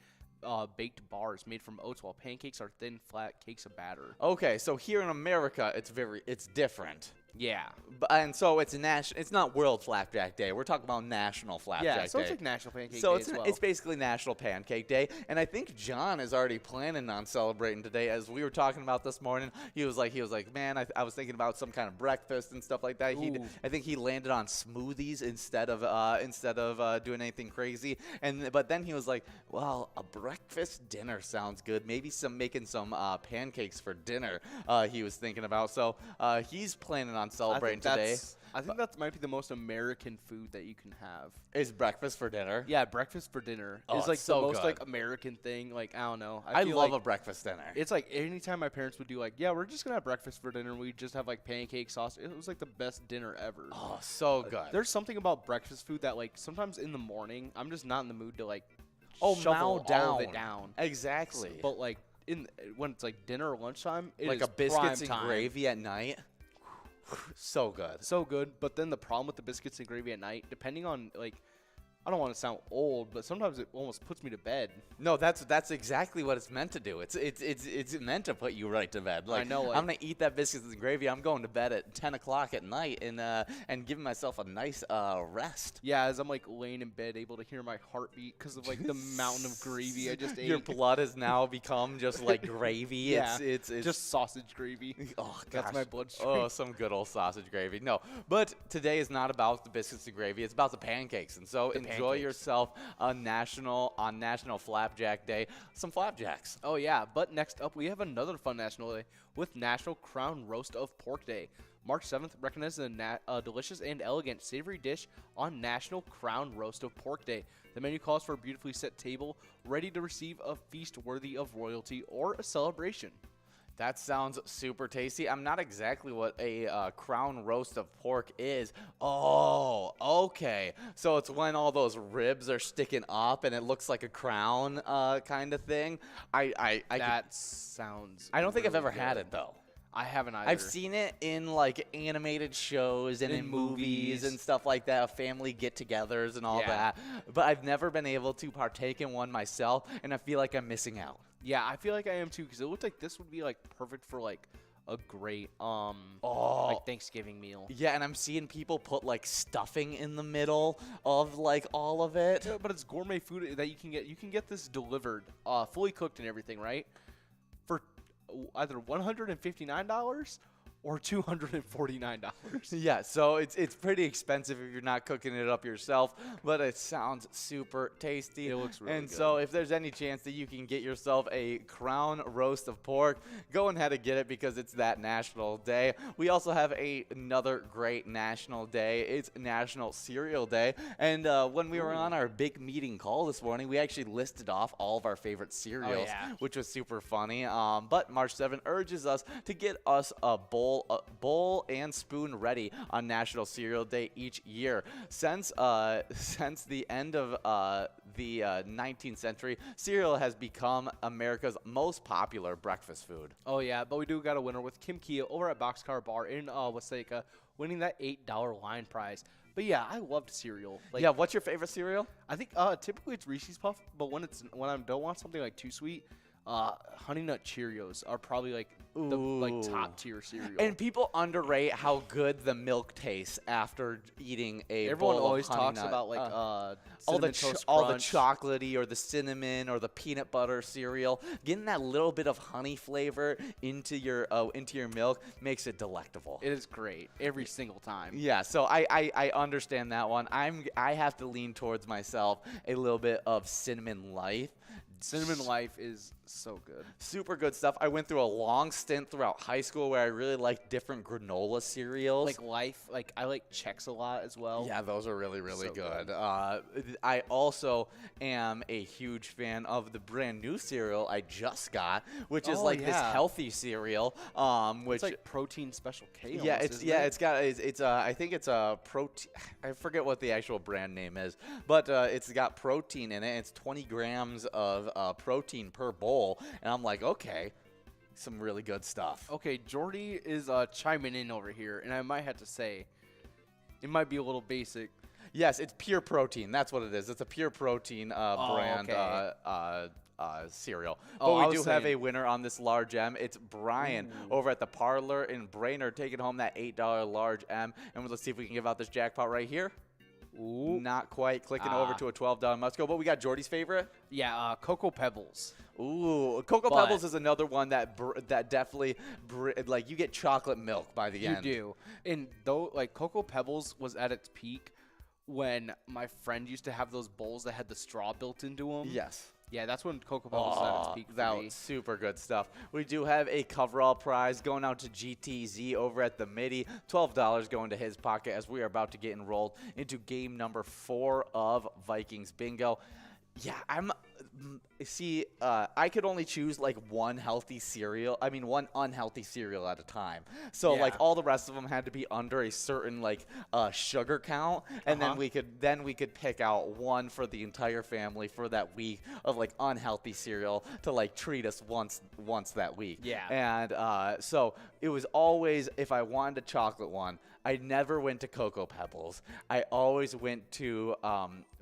baked bars made from oats, while pancakes are thin, flat cakes of batter. Okay, so here in America, it's different. Yeah. And so it's not World Flapjack Day. We're talking about National Flapjack Day. Yeah, so it's like National Pancake so Day as well. It's basically National Pancake Day. And I think John is already planning on celebrating today. As we were talking about this morning, he was like, man, I was thinking about some kind of breakfast and stuff like that. I think he landed on smoothies instead of doing anything crazy. But then he was like, well, a breakfast dinner sounds good. Maybe making some pancakes for dinner. He was thinking about. So he's planning on celebrating today. I think that might be the most American food that you can have. Is breakfast for dinner? Yeah, breakfast for dinner is like the most like American thing. Like, I don't know. I love a breakfast dinner. It's like anytime my parents would do like, yeah, we're just gonna have breakfast for dinner. We just have like pancake sauce. It was like the best dinner ever. Oh, so good. There's something about breakfast food that like sometimes in the morning I'm just not in the mood to like shovel all of it down. Exactly. But like when it's like dinner or lunchtime, it like is a biscuits and prime time. gravy at night. So good. So good. But then the problem with the biscuits and gravy at night, depending on like, I don't want to sound old, but sometimes it almost puts me to bed. No, that's exactly what it's meant to do. It's meant to put you right to bed. Like, I know. Like, I'm gonna eat that biscuits and gravy. I'm going to bed at 10 o'clock at night and giving myself a nice rest. Yeah, as I'm like laying in bed, able to hear my heartbeat because of like the mountain of gravy I just ate. Your blood has now become just like gravy. Yeah, it's just sausage gravy. Oh, gosh. That's my bloodstream. Oh, some good old sausage gravy. No, but today is not about the biscuits and gravy. It's about the pancakes. And so enjoy yourself on National Flapjack Day some flapjacks. Oh yeah, but next up we have another fun national day with National Crown Roast of Pork Day. March 7th recognizes a delicious and elegant savory dish on National Crown Roast of Pork Day. The menu calls for a beautifully set table ready to receive a feast worthy of royalty or a celebration. That sounds super tasty. I'm not exactly what a crown roast of pork is. Oh, okay. So it's when all those ribs are sticking up and it looks like a crown kind of thing. That sounds I don't think I've really ever had it, though. I haven't either. I've seen it in like animated shows and in movies and stuff like that, family get-togethers and all that. But I've never been able to partake in one myself, and I feel like I'm missing out. Yeah, I feel like I am too, because it looked like this would be like perfect for like a great like Thanksgiving meal. Yeah, and I'm seeing people put like stuffing in the middle of like all of it. Yeah, but it's gourmet food that you can get. You can get this delivered, fully cooked and everything, right? For either $159 or $249. Yeah, so it's pretty expensive if you're not cooking it up yourself, but it sounds super tasty. It looks really good. good. So if there's any chance that you can get yourself a crown roast of pork, go ahead and get it because it's that national day. We also have another great national day. It's National Cereal Day. And when we were on our big meeting call this morning, we actually listed off all of our favorite cereals, which was super funny. But March 7th urges us to get us a bowl and spoon ready on National Cereal Day each year. Since the end of the 19th century, cereal has become America's most popular breakfast food. Oh yeah, but we do got a winner with Kim Kia over at Boxcar Bar in Waseca, winning that $8 line prize. But yeah, I loved cereal. Like, yeah, what's your favorite cereal? I think typically it's Reese's Puff, but when I don't want something like too sweet, Honey Nut Cheerios are probably like the like top tier cereal. And people underrate how good the milk tastes after eating a Everyone bowl always of Honey talks Nut. about like all the Cinnamon Toast all the Crunch. chocolatey or the cinnamon or the peanut butter cereal, getting that little bit of honey flavor into your milk makes it delectable. It is great every single time. Yeah, so I understand that one. I have to lean towards myself a little bit of Cinnamon Life. Cinnamon Life is so good. Super good stuff. I went through a long stint throughout high school where I really liked different granola cereals. Like Life, like I like Chex a lot as well. Yeah, those are really, really So good. I also am a huge fan of the brand new cereal I just got, which is like this healthy cereal. Which it's like protein Special K. Yeah, almost, it's I think it's a protein. I forget what the actual brand name is, but it's got protein in it. It's 20 grams of protein per bowl, and I'm like, okay, some really good stuff. Okay, Jordy is chiming in over here, and I might have to say, it might be a little basic. Yes, it's pure protein. That's what it is. It's a pure protein brand cereal. But we do have a winner on this large M. It's Brian over at the Parlor in Brainerd taking home that $8 large M. And let's see if we can give out this jackpot right here. Ooh. Not quite. Clicking over to a $12 must go. But we got Jordy's favorite. Yeah, Cocoa Pebbles. Ooh, Cocoa Pebbles is another one that definitely like you get chocolate milk by the end. You do. And though like Cocoa Pebbles was at its peak when my friend used to have those bowls that had the straw built into them. Yes. Yeah, that's when Cocoa Pebbles was at its peak. That was super good stuff. We do have a coverall prize going out to GTZ over at the Midi. $12 going to his pocket as we are about to get enrolled into game number 4 of Vikings Bingo. Yeah, I could only choose like one unhealthy cereal at a time. So like all the rest of them had to be under a certain like sugar count, and then we could pick out one for the entire family for that week of like unhealthy cereal to like treat us once that week. Yeah. And so it was always, if I wanted a chocolate one, I never went to Cocoa Pebbles. I always went to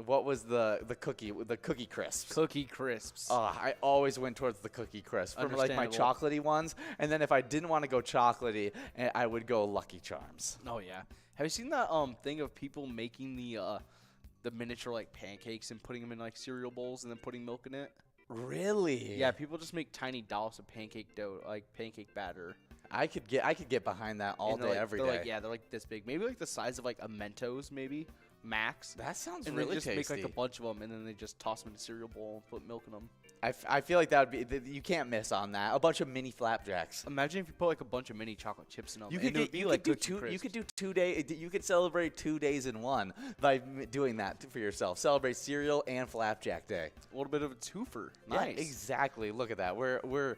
what was the Cookie Crisps. Cookie Crisps. I always went towards the Cookie Crisp for like my chocolatey ones, and then if I didn't want to go chocolatey, I would go Lucky Charms. Oh yeah. Have you seen that thing of people making the miniature like pancakes and putting them in like cereal bowls and then putting milk in it? Really? Yeah, people just make tiny dollops of pancake dough, like pancake batter. I could get behind that all day, every day. They're like this big, maybe like the size of like a Mentos, maybe max. That sounds and really tasty. And they just make like a bunch of them, and then they just toss them in a cereal bowl and put milk in them. I feel like that would be, you can't miss on that. A bunch of mini flapjacks. Imagine if you put like a bunch of mini chocolate chips in them. You could do 2 days. You could celebrate 2 days in one by doing that for yourself. Celebrate cereal and flapjack day. A little bit of a twofer. Nice. Yeah, exactly. Look at that. We're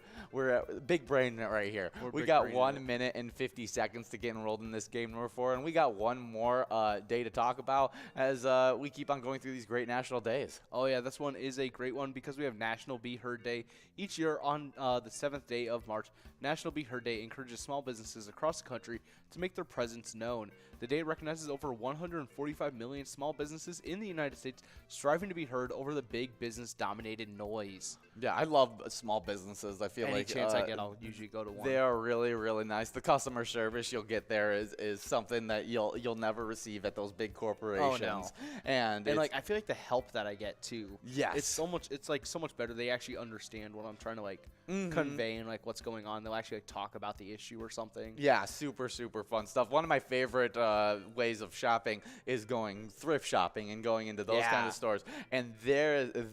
big brain right here. We got 1 minute and 50 seconds to get enrolled in this game number 4, and we got one more day to talk about as we keep on going through these great national days. Oh yeah, this one is a great one because we have National Be Heard Day each year on the 7th day of March. National Be Heard Day encourages small businesses across the country to make their presence known. The day recognizes over 145 million small businesses in the United States striving to be heard over the big business-dominated noise. Yeah, I love small businesses. I feel Any like chance I get, I'll usually go to one. They are really, really nice. The customer service you'll get there is something that you'll never receive at those big corporations. Oh, no. And like I feel like the help that I get too. Yes. It's so much better. They actually understand what I'm trying to like convey and like what's going on. They'll actually like talk about the issue or something. Yeah, super, super fun stuff. One of my favorite ways of shopping is going thrift shopping and going into those kind of stores. And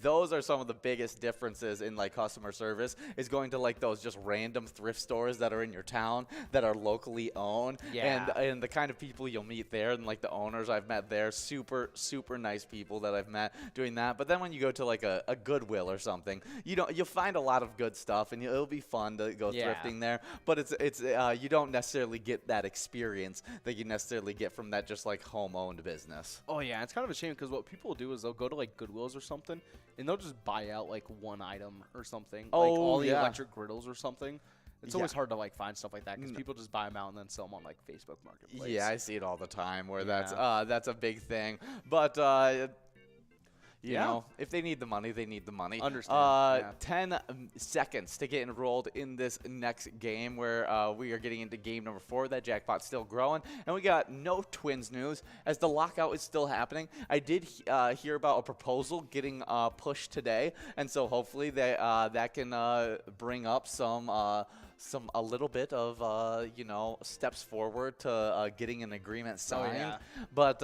those are some of the biggest differences in like customer service is going to like those just random thrift stores that are in your town that are locally owned. Yeah. And the kind of people you'll meet there and like the owners I've met there, super, super nice people that I've met doing that. But then when you go to like a Goodwill or something, you'll find a lot of good stuff and it'll be fun to go thrifting there. But it's you don't necessarily get that experience that you necessarily get from that just like home-owned business. Oh yeah, it's kind of a shame because what people do is they'll go to like Goodwills or something and they'll just buy out like one item or something, like all the electric griddles or something. It's always hard to like find stuff like that because people just buy them out and then sell them on like Facebook Marketplace. Yeah, I see it all the time where that's a big thing. But You know, if they need the money, they need the money. Understand. 10 seconds to get enrolled in this next game where we are getting into game number 4. That jackpot's still growing. And we got no Twins news as the lockout is still happening. I did hear about a proposal getting pushed today. And so hopefully that can bring up a little bit of steps forward to getting an agreement signed. But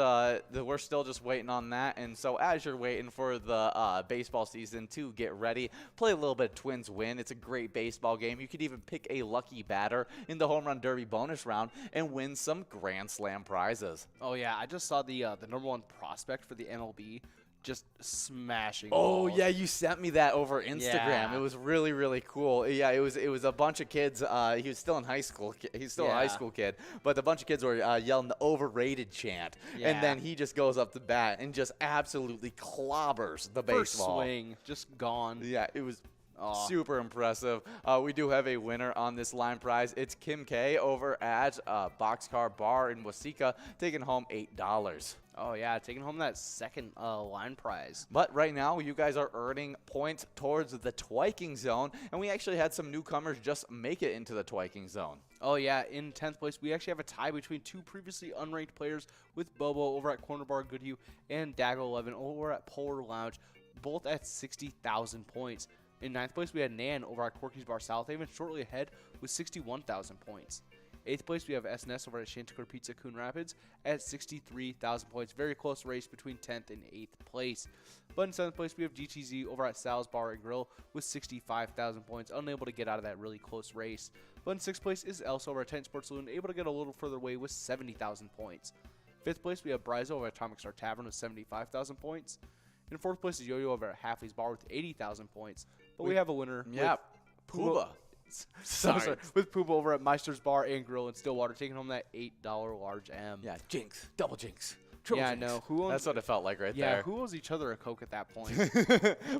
we're still just waiting on that. And so as you're waiting for the baseball season to get ready, play a little bit of Twins Win. It's a great baseball game. You could even pick a lucky batter in the home run derby bonus round and win some Grand Slam prizes. Oh yeah, I just saw the number 1 prospect for the MLB just smashing Oh balls. yeah, you sent me that over Instagram. Yeah. It was really, really cool. Yeah, it was a bunch of kids. He was still in high school. He's still a high school kid, but a bunch of kids were yelling the overrated chant, and then he just goes up to bat and just absolutely clobbers the baseball. First swing, just gone. Yeah, it was super impressive. We do have a winner on this line prize. It's Kim K over at Boxcar Bar in Waseca, taking home $8. Oh yeah, taking home that second line prize. But right now, you guys are earning points towards the twiking zone, and we actually had some newcomers just make it into the twiking zone. Oh yeah, in 10th place, we actually have a tie between 2 previously unranked players with Bobo over at Corner Bar Goodhue and Daggle11 over at Polar Lounge, both at 60,000 points. In 9th place, we had Nan over at Corky's Bar Southaven, shortly ahead with 61,000 points. 8th place, we have SNS over at Chanticleer Pizza Coon Rapids at 63,000 points. Very close race between 10th and 8th place. But in 7th place, we have GTZ over at Sal's Bar and Grill with 65,000 points, unable to get out of that really close race. But in 6th place is Elsa over at Titan Sports Saloon, able to get a little further away with 70,000 points. 5th place, we have Bryzo over at Atomic Star Tavern with 75,000 points. In 4th place is Yo-Yo over at Halfley's Bar with 80,000 points. But we have a winner. Yeah, Pooba. Sorry. With Pooba over at Meister's Bar and Grill in Stillwater, taking home that $8 large M. Yeah, jinx, double jinx. Triple jinx. No. Who owns, That's what it felt like right there. Yeah, who owes each other a Coke at that point?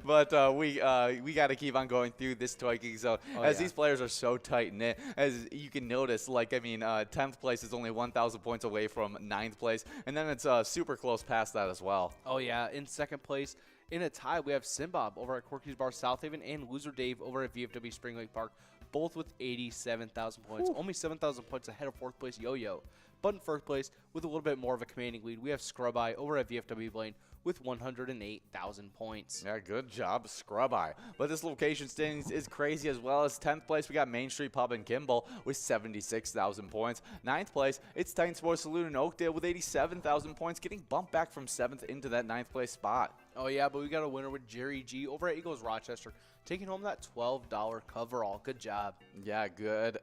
But we got to keep on going through this twiking zone as these players are so tight knit. As you can notice, 10th place is only 1,000 points away from 9th place, and then it's super close past that as well. Oh yeah, in 2nd place, in a tie, we have Simbob over at Corky's Bar Southaven and Loser Dave over at VFW Spring Lake Park, both with 87,000 points. Ooh. Only 7,000 points ahead of 4th place Yo-Yo. But in 1st place, with a little bit more of a commanding lead, we have Scrub Eye over at VFW Blaine with 108,000 points. Yeah, good job, Scrub Eye. But this location standings is crazy as well. As 10th place, we got Main Street Pub in Kimball with 76,000 points. 9th place, it's Titan Sports Saloon in Oakdale with 87,000 points, getting bumped back from 7th into that 9th place spot. Oh yeah, but we got a winner with Jerry G over at Eagles Rochester, taking home that $12 coverall. Good job. Yeah, good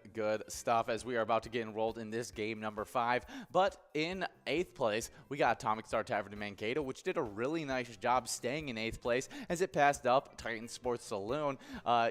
stuff as we are about to get enrolled in this game number 5. But in 8th place, we got Atomic Star Tavern in Mankato, which did a really nice job staying in 8th place as it passed up Titan Sports Saloon.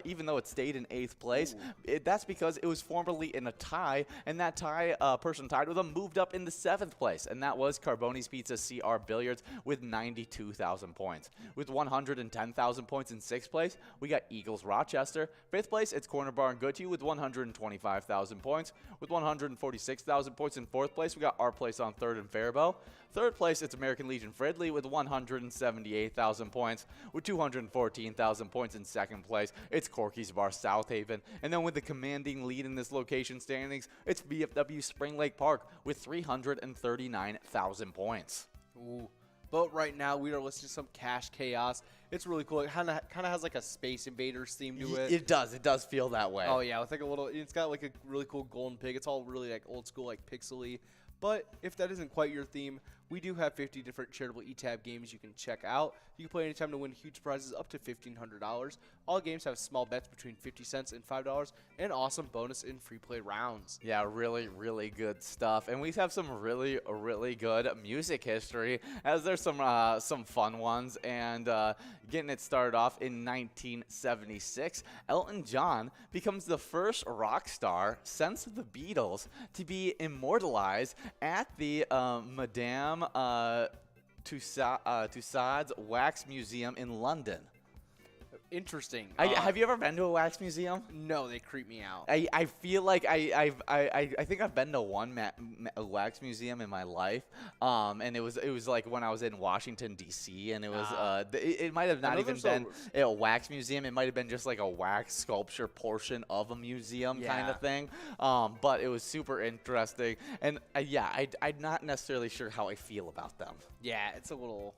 Even though it stayed in 8th place, that's because it was formerly in a tie, and that tie person tied with them moved up into 7th place, and that was Carboni's Pizza CR Billiards with 92,000 points. With 110,000 points in 6th place, we got Eagles Rochester. 5th place, it's Corner Bar and Goodhue with 125,000 points. With 146,000 points in 4th place, we got our place on 3rd and Faribault. 3rd place, it's American Legion Fridley with 178,000 points. With 214,000 points in 2nd place, it's Corky's Bar Southaven. And then with the commanding lead in this location standings, it's BFW Spring Lake Park with 339,000 points. Ooh. But right now, we are listening to some Cash Chaos. It's really cool. It kind of has like a Space Invaders theme to it. It does. It does feel that way. Oh, yeah. With like a little, it's got like a really cool golden pig. It's all really like old school, like pixely. But if that isn't quite your theme, we do have 50 different charitable eTab games you can check out. You can play anytime to win huge prizes up to $1,500. All games have small bets between 50 cents and $5 and awesome bonus and free play rounds. Yeah, really, really good stuff. And we have some really, really good music history as there's some fun ones. And getting it started off in 1976, Elton John becomes the first rock star since the Beatles to be immortalized at the Madame Tussauds Wax Museum in London. interesting. Have you ever been to a wax museum? No, they creep me out. I feel like I think I've been to one wax museum in my life, and it was like when I was in Washington D.C. and it was it might have not even been a wax museum. It might have been just like a wax sculpture portion of a museum kind of thing. But it was super interesting, and I'm not necessarily sure how I feel about them. Yeah, it's a little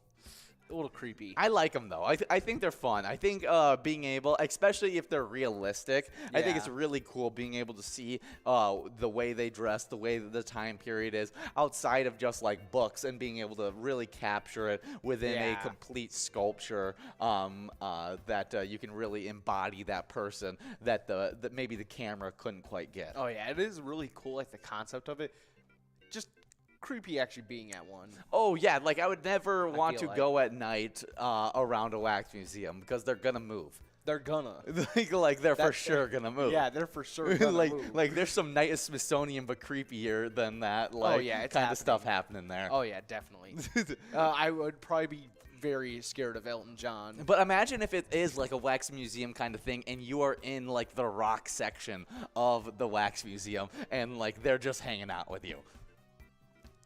creepy. I like them though. I think they're fun. I think being able, especially if they're realistic, I think it's really cool being able to see the way they dress, the way that the time period is outside of just like books, and being able to really capture it within a complete sculpture that you can really embody that person that maybe the camera couldn't quite get. Oh yeah, it is really cool, like the concept of it. Just creepy actually being at one. Oh yeah, like I would never want to go at night around a wax museum because they're gonna move. They're gonna. like they're for sure gonna move. Yeah, they're for sure gonna move. Like there's some Night at Smithsonian but creepier than that. Like it's kind of stuff happening there. Oh yeah, definitely. I would probably be very scared of Elton John. But imagine if it is like a wax museum kind of thing, and you are in like the rock section of the wax museum, and like they're just hanging out with you.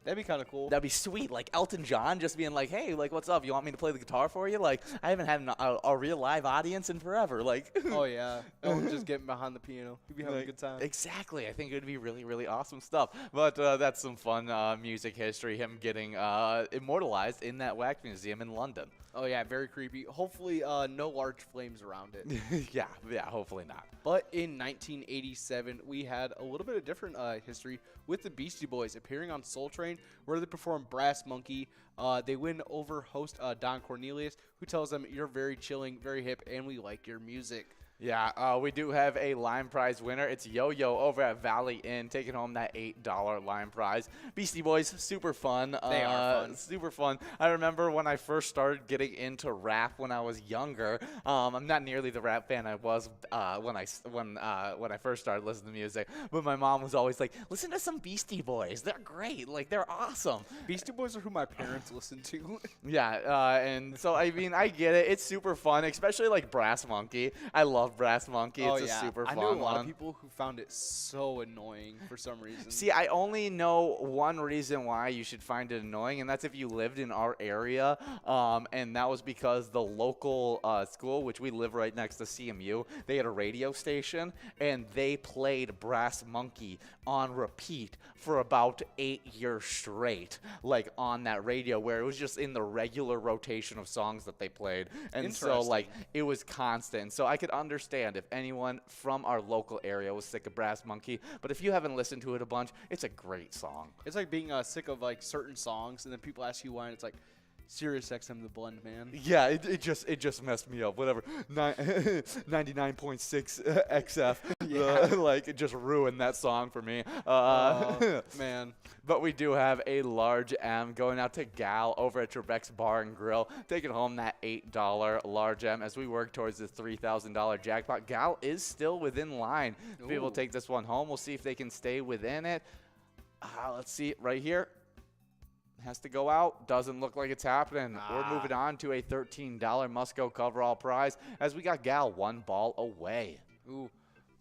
That'd be kind of cool. That'd be sweet. Like Elton John just being like, hey, like, what's up? You want me to play the guitar for you? Like, I haven't had a real live audience in forever. Like, oh, yeah. Elton just getting behind the piano. He'd be having a good time. Exactly. I think it would be really, really awesome stuff. But that's some fun music history, him getting immortalized in that wax museum in London. Oh, yeah, very creepy. Hopefully no large flames around it. yeah, hopefully not. But in 1987, we had a little bit of different history with the Beastie Boys appearing on Soul Train, where they perform Brass Monkey. They win over host Don Cornelius, who tells them, you're very chilling, very hip, and we like your music. Yeah, we do have a Lime Prize winner. It's Yo-Yo over at Valley Inn, taking home that $8 Lime Prize. Beastie Boys, super fun. They are fun. Super fun. I remember when I first started getting into rap when I was younger. I'm not nearly the rap fan I was when I first started listening to music. But my mom was always like, listen to some Beastie Boys. They're great. Like, they're awesome. Beastie Boys are who my parents listen to. Yeah, and so, I mean, I get it. It's super fun, especially like Brass Monkey. I love Brass Monkey. It's a super fun one. I know a lot of people who found it so annoying for some reason. See, I only know one reason why you should find it annoying, and that's if you lived in our area, and that was because the local school, which we live right next to CMU, they had a radio station, and they played Brass Monkey on repeat for about 8 years straight, like on that radio, where it was just in the regular rotation of songs that they played. And so, like, it was constant. So I could understand if anyone from our local area was sick of Brass Monkey, but if you haven't listened to it a bunch, it's a great song. It's like being sick of like certain songs, and then people ask you why, and it's like, Sirius XM the blend, man. Yeah, it just messed me up. Whatever, 99.6 XF. Yeah. Like, it just ruined that song for me. Man. But we do have a large M going out to Gal over at Trebek's Bar and Grill, taking home that $8 large M as we work towards the $3,000 jackpot. Gal is still within line to be able to take this one home. We'll see if they can stay within it. Let's see it right here. Has to go out. Doesn't look like it's happening. We're moving on to a $13 Musco coverall prize as we got Gal one ball away. Ooh.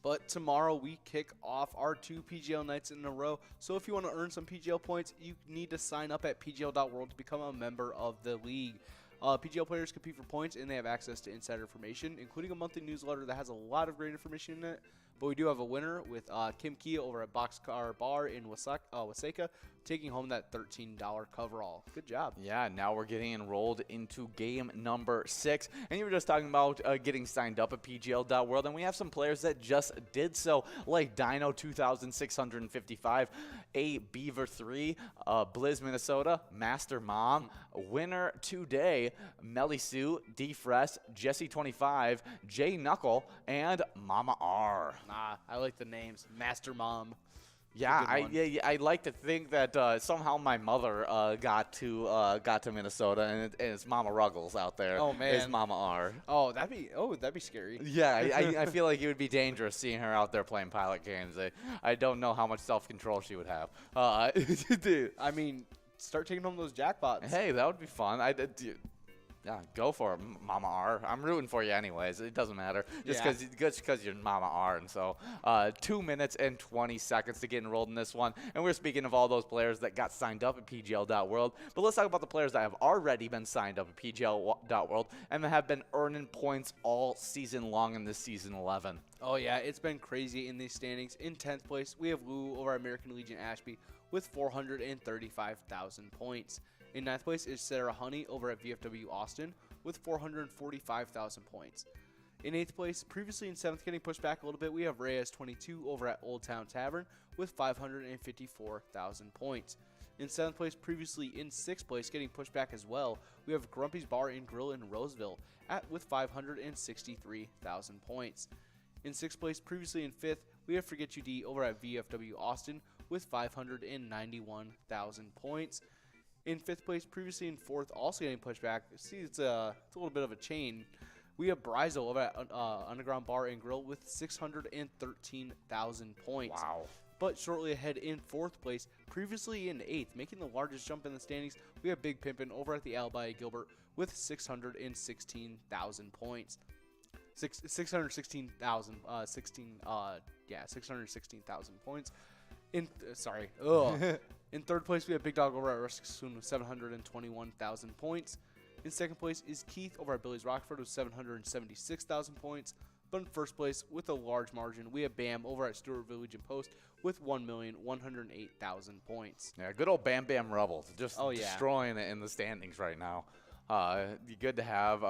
But tomorrow we kick off our 2 PGL nights in a row. So if you want to earn some PGL points, you need to sign up at pgl.world to become a member of the league. PGL players compete for points, and they have access to insider information, including a monthly newsletter that has a lot of great information in it. But we do have a winner with Kim Kia over at Boxcar Bar in Waseca, taking home that $13 coverall. Good job. Yeah, now we're getting enrolled into game number 6. And you were just talking about getting signed up at PGL.World, and we have some players that just did so, like Dino 2655, A Beaver 3, Blizz Minnesota, Master Mom, winner today, Melly Sue, D Fresh, Jesse 25, J Knuckle, and Mama R. I like the names. Master Mom. Yeah, I like to think that somehow my mother got to Minnesota, and it's Mama Ruggles out there. Oh man, it's Mama R. Oh, that'd be scary. Yeah, I feel like it would be dangerous seeing her out there playing pilot games. I don't know how much self-control she would have. Dude, I mean, start taking home those jackpots. Hey, that would be fun. Yeah, go for it, Mama R. I'm rooting for you anyways. It doesn't matter. Just because you're Mama R. And so 2 minutes and 20 seconds to get enrolled in this one. And we're speaking of all those players that got signed up at PGL.world. But let's talk about the players that have already been signed up at PGL.world and have been earning points all season long in this season 11. Oh, yeah, it's been crazy in these standings. In 10th place, we have Lou over American Legion Ashby with 435,000 points. In 9th place is Sarah Honey over at VFW Austin with 445,000 points. In 8th place, previously in 7th, getting pushed back a little bit, we have Reyes 22 over at Old Town Tavern with 554,000 points. In 7th place, previously in 6th place, getting pushed back as well, we have Grumpy's Bar and Grill in Roseville with 563,000 points. In 6th place, previously in 5th, we have Forget You D over at VFW Austin with 591,000 points. In 5th place, previously in 4th, also getting pushed back. See, it's a little bit of a chain. We have Bryzo over at Underground Bar and Grill with 613,000 points. Wow. But shortly ahead in 4th place, previously in 8th, making the largest jump in the standings, we have Big Pimpin' over at the Alibi Gilbert with 616,000 points. 616,000 points. In 3rd place, we have Big Dog over at Rustic Spoon with 721,000 points. In 2nd place is Keith over at Billy's Rockford with 776,000 points. But in 1st place, with a large margin, we have Bam over at Stewartville Legion Post with 1,108,000 points. Yeah, good old Bam Bam Rebels, just destroying it in the standings right now. Good to have,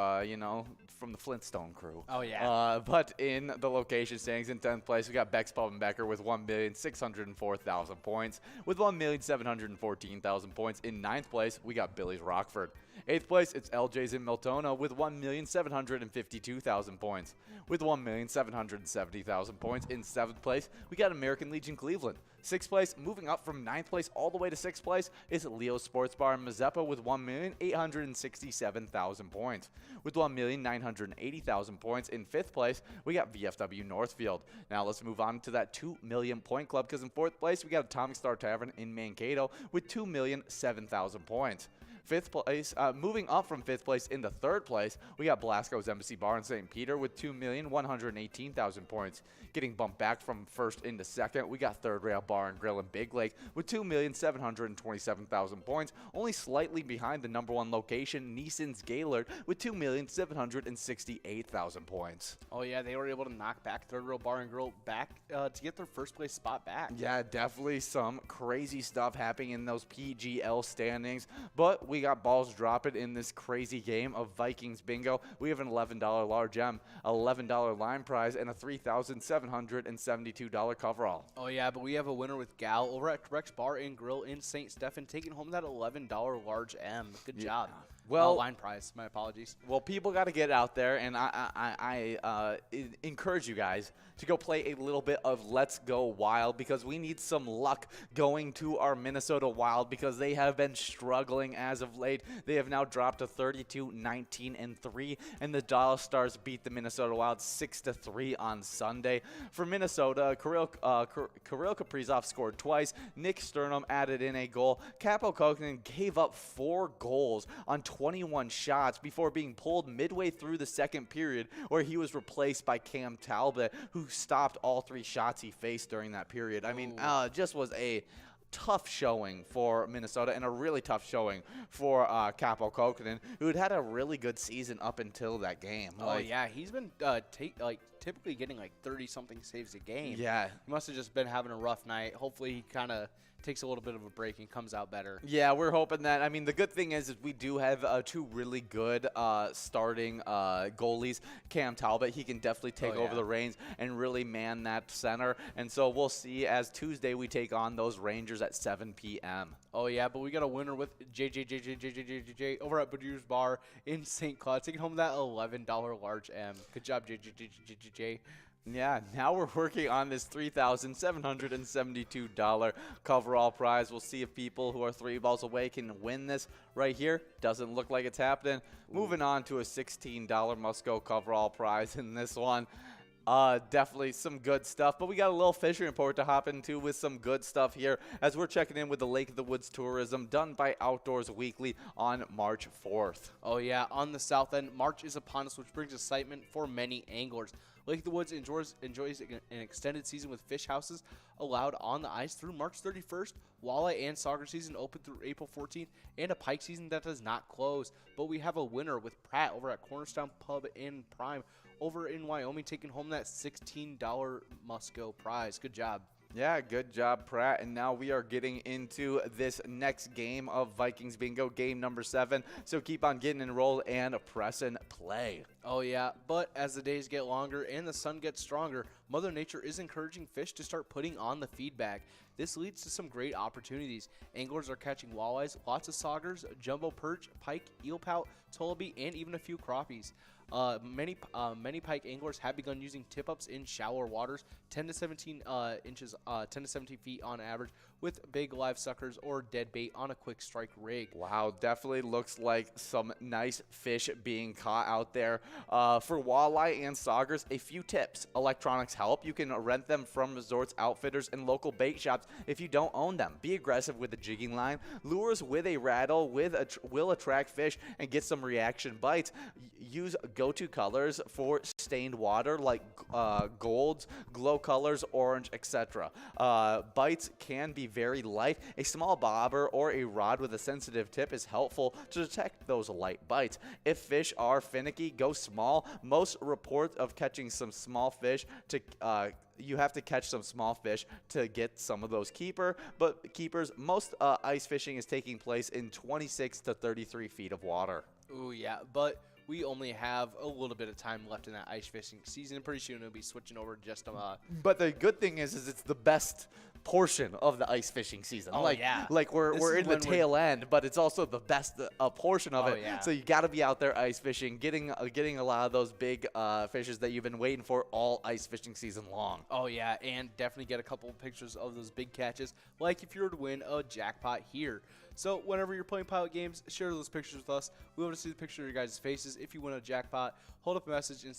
from the Flintstone crew. Oh, yeah. But in the location standings, in 10th place, we got Bex Becker with 1,604,000 points. With 1,714,000 points. In 9th place, we got Billy's Rockford. 8th place, it's LJ's in Miltona with 1,752,000 points. With 1,770,000 points. In 7th place, we got American Legion Cleveland. 6th place, moving up from 9th place all the way to 6th place, is Leo Sports Bar in Mazeppa with 1,867,000 points. With 1,980,000 points. In 5th place, we got VFW Northfield. Now let's move on to that 2 million point club, because in 4th place, we got Atomic Star Tavern in Mankato with 2,007,000 points. 5th place, moving up from 5th place into 3rd place, we got Blasco's Embassy Bar in St. Peter with 2,118,000 points. Getting bumped back from 1st into 2nd, we got 3rd Rail Bar and Grill in Big Lake with 2,727,000 points, only slightly behind the number 1 location, Neeson's Gaylord, with 2,768,000 points. Oh, yeah, they were able to knock back 3rd Rail Bar and Grill back to get their 1st place spot back. Yeah, definitely some crazy stuff happening in those PGL standings, but we got balls dropping in this crazy game of Vikings Bingo. We have an $11 large M, $11 line prize, and a $3,772 coverall. Oh, yeah, but we have a winner with Gal over at Rex Bar and Grill in St. Stephen, taking home that $11 large M. Good job. Well, line prize. My apologies. Well, people got to get out there, and I encourage you guys to go play a little bit of Let's Go Wild, because we need some luck going to our Minnesota Wild, because they have been struggling as of late. They have now dropped to 32-19-3, and the Dallas Stars beat the Minnesota Wild 6-3 on Sunday. For Minnesota, Kirill Kaprizov scored twice. Nick Sternum added in a goal. Capo Kokinen gave up 4 goals on 21 shots before being pulled midway through the 2nd period, where he was replaced by Cam Talbot, who stopped all 3 shots he faced during that period. I mean, just was a tough showing for Minnesota, and a really tough showing for Capo Kokinen, who had a really good season up until that game. Oh, yeah, he's been typically getting 30-something saves a game. Yeah. He must have just been having a rough night. Hopefully he kind of takes a little bit of a break and comes out better. Yeah, we're hoping that. I mean, the good thing is we do have 2 really good starting goalies. Cam Talbot, he can definitely take over the reins and really man that center. And so we'll see as Tuesday we take on those Rangers at 7 p.m. Oh, yeah, but we got a winner with JJ over at Badur's Bar in St. Cloud, taking home that $11 large M. Good job, JJ. Yeah, now we're working on this $3,772 coverall prize. We'll see if people who are 3 balls away can win this right here. Doesn't look like it's happening. Moving on to a $16 must-go coverall prize in this one. Definitely some good stuff, but we got a little fishing report to hop into with some good stuff here as we're checking in with the Lake of the Woods tourism done by Outdoors Weekly on March 4th. Oh yeah, on the south end, March is upon us, which brings excitement for many anglers. Lake of the Woods enjoys an extended season with fish houses allowed on the ice through March 31st. Walleye and sauger season open through April 14th, and a pike season that does not close. But we have a winner with Pratt over at Cornerstone Pub in Prime over in Wyoming, taking home that $16 Musco prize. Good job. Yeah, good job, Pratt. And now we are getting into this next game of Vikings Bingo, game number 7. So keep on getting enrolled and press and play. Oh, yeah. But as the days get longer and the sun gets stronger, Mother Nature is encouraging fish to start putting on the feed bag. This leads to some great opportunities. Anglers are catching walleyes, lots of saugers, jumbo perch, pike, eel pout, tullibee, and even a few crappies. Many pike anglers have begun using tip-ups in shallower waters, 10 to 17 feet on average, with big live suckers or dead bait on a quick strike rig. Wow, definitely looks like some nice fish being caught out there. For walleye and saugers, a few tips. Electronics help. You can rent them from resorts, outfitters, and local bait shops if you don't own them. Be aggressive with the jigging line. Lures with a rattle will attract fish and get some reaction bites. Use go-to colors for stained water like golds, glow colors, orange, etc. Bites can be very light. A small bobber or a rod with a sensitive tip is helpful to detect those light bites. If fish are finicky, go small. Most reports of catching some small fish you have to catch some small fish to get some of those keepers. Most ice fishing is taking place in 26 to 33 feet of water. Ooh, yeah, but we only have a little bit of time left in that ice fishing season. Pretty soon we'll be switching over to just But the good thing is it's the best portion of the ice fishing season. Oh, yeah. Like we're in the tail end, but it's also the best portion of it. Yeah. So you got to be out there ice fishing, getting a lot of those big fishes that you've been waiting for all ice fishing season long. Oh, yeah, and definitely get a couple of pictures of those big catches, like if you were to win a jackpot here. So whenever you're playing pilot games, share those pictures with us. We want to see the picture of your guys' faces. If you win a jackpot, hold up a message and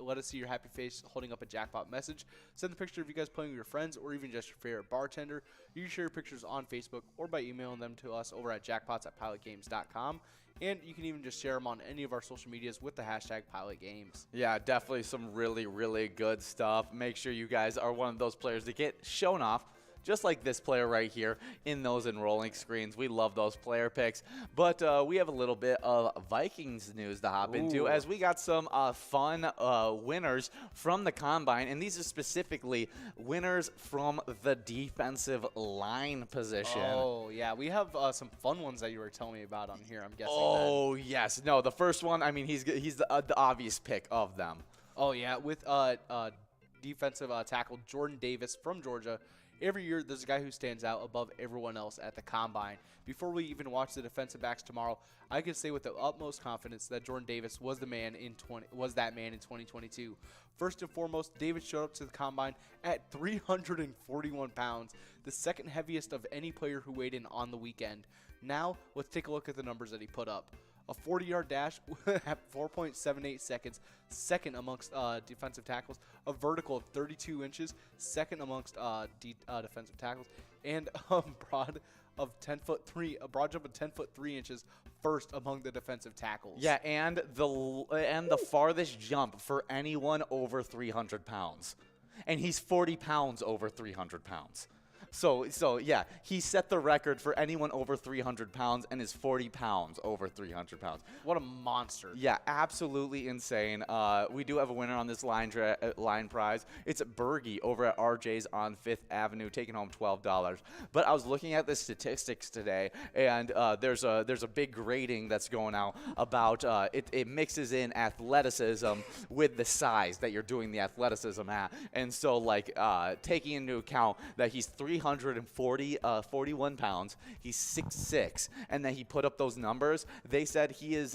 let us see your happy face holding up a jackpot message. Send the picture of you guys playing with your friends or even just your favorite bartender. You can share your pictures on Facebook or by emailing them to us over at jackpots@pilotgames.com. And you can even just share them on any of our social medias with the hashtag PilotGames. Yeah, definitely some really, really good stuff. Make sure you guys are one of those players that get shown off, just like this player right here in those enrolling screens. We love those player picks. But we have a little bit of Vikings news to hop into, as we got some fun winners from the Combine. And these are specifically winners from the defensive line position. Oh, yeah. We have some fun ones that you were telling me about on here, I'm guessing. Oh, yes. No, the first one, I mean, he's the obvious pick of them. Oh, yeah. With defensive tackle Jordan Davis from Georgia. Every year, there's a guy who stands out above everyone else at the Combine. Before we even watch the defensive backs tomorrow, I can say with the utmost confidence that Jordan Davis was that man in 2022. First and foremost, Davis showed up to the Combine at 341 pounds, the second heaviest of any player who weighed in on the weekend. Now, let's take a look at the numbers that he put up. A 40-yard dash at 4.78 seconds, second amongst defensive tackles. A vertical of 32 inches, second amongst defensive tackles. And a broad jump of 10 foot 3 inches, first among the defensive tackles. Yeah, and the farthest jump for anyone over 300 pounds. And he's 40 pounds over 300 pounds. So yeah, he set the record for anyone over 300 pounds and is 40 pounds over 300 pounds. What a monster. Yeah, absolutely insane. We do have a winner on this line prize. It's Bergie over at RJ's on 5th Avenue, taking home $12. But I was looking at the statistics today, and there's a big grading that's going out about it mixes in athleticism with the size that you're doing the athleticism at. And so, like, taking into account that he's 41 pounds, he's 6'6", and then he put up those numbers. They said he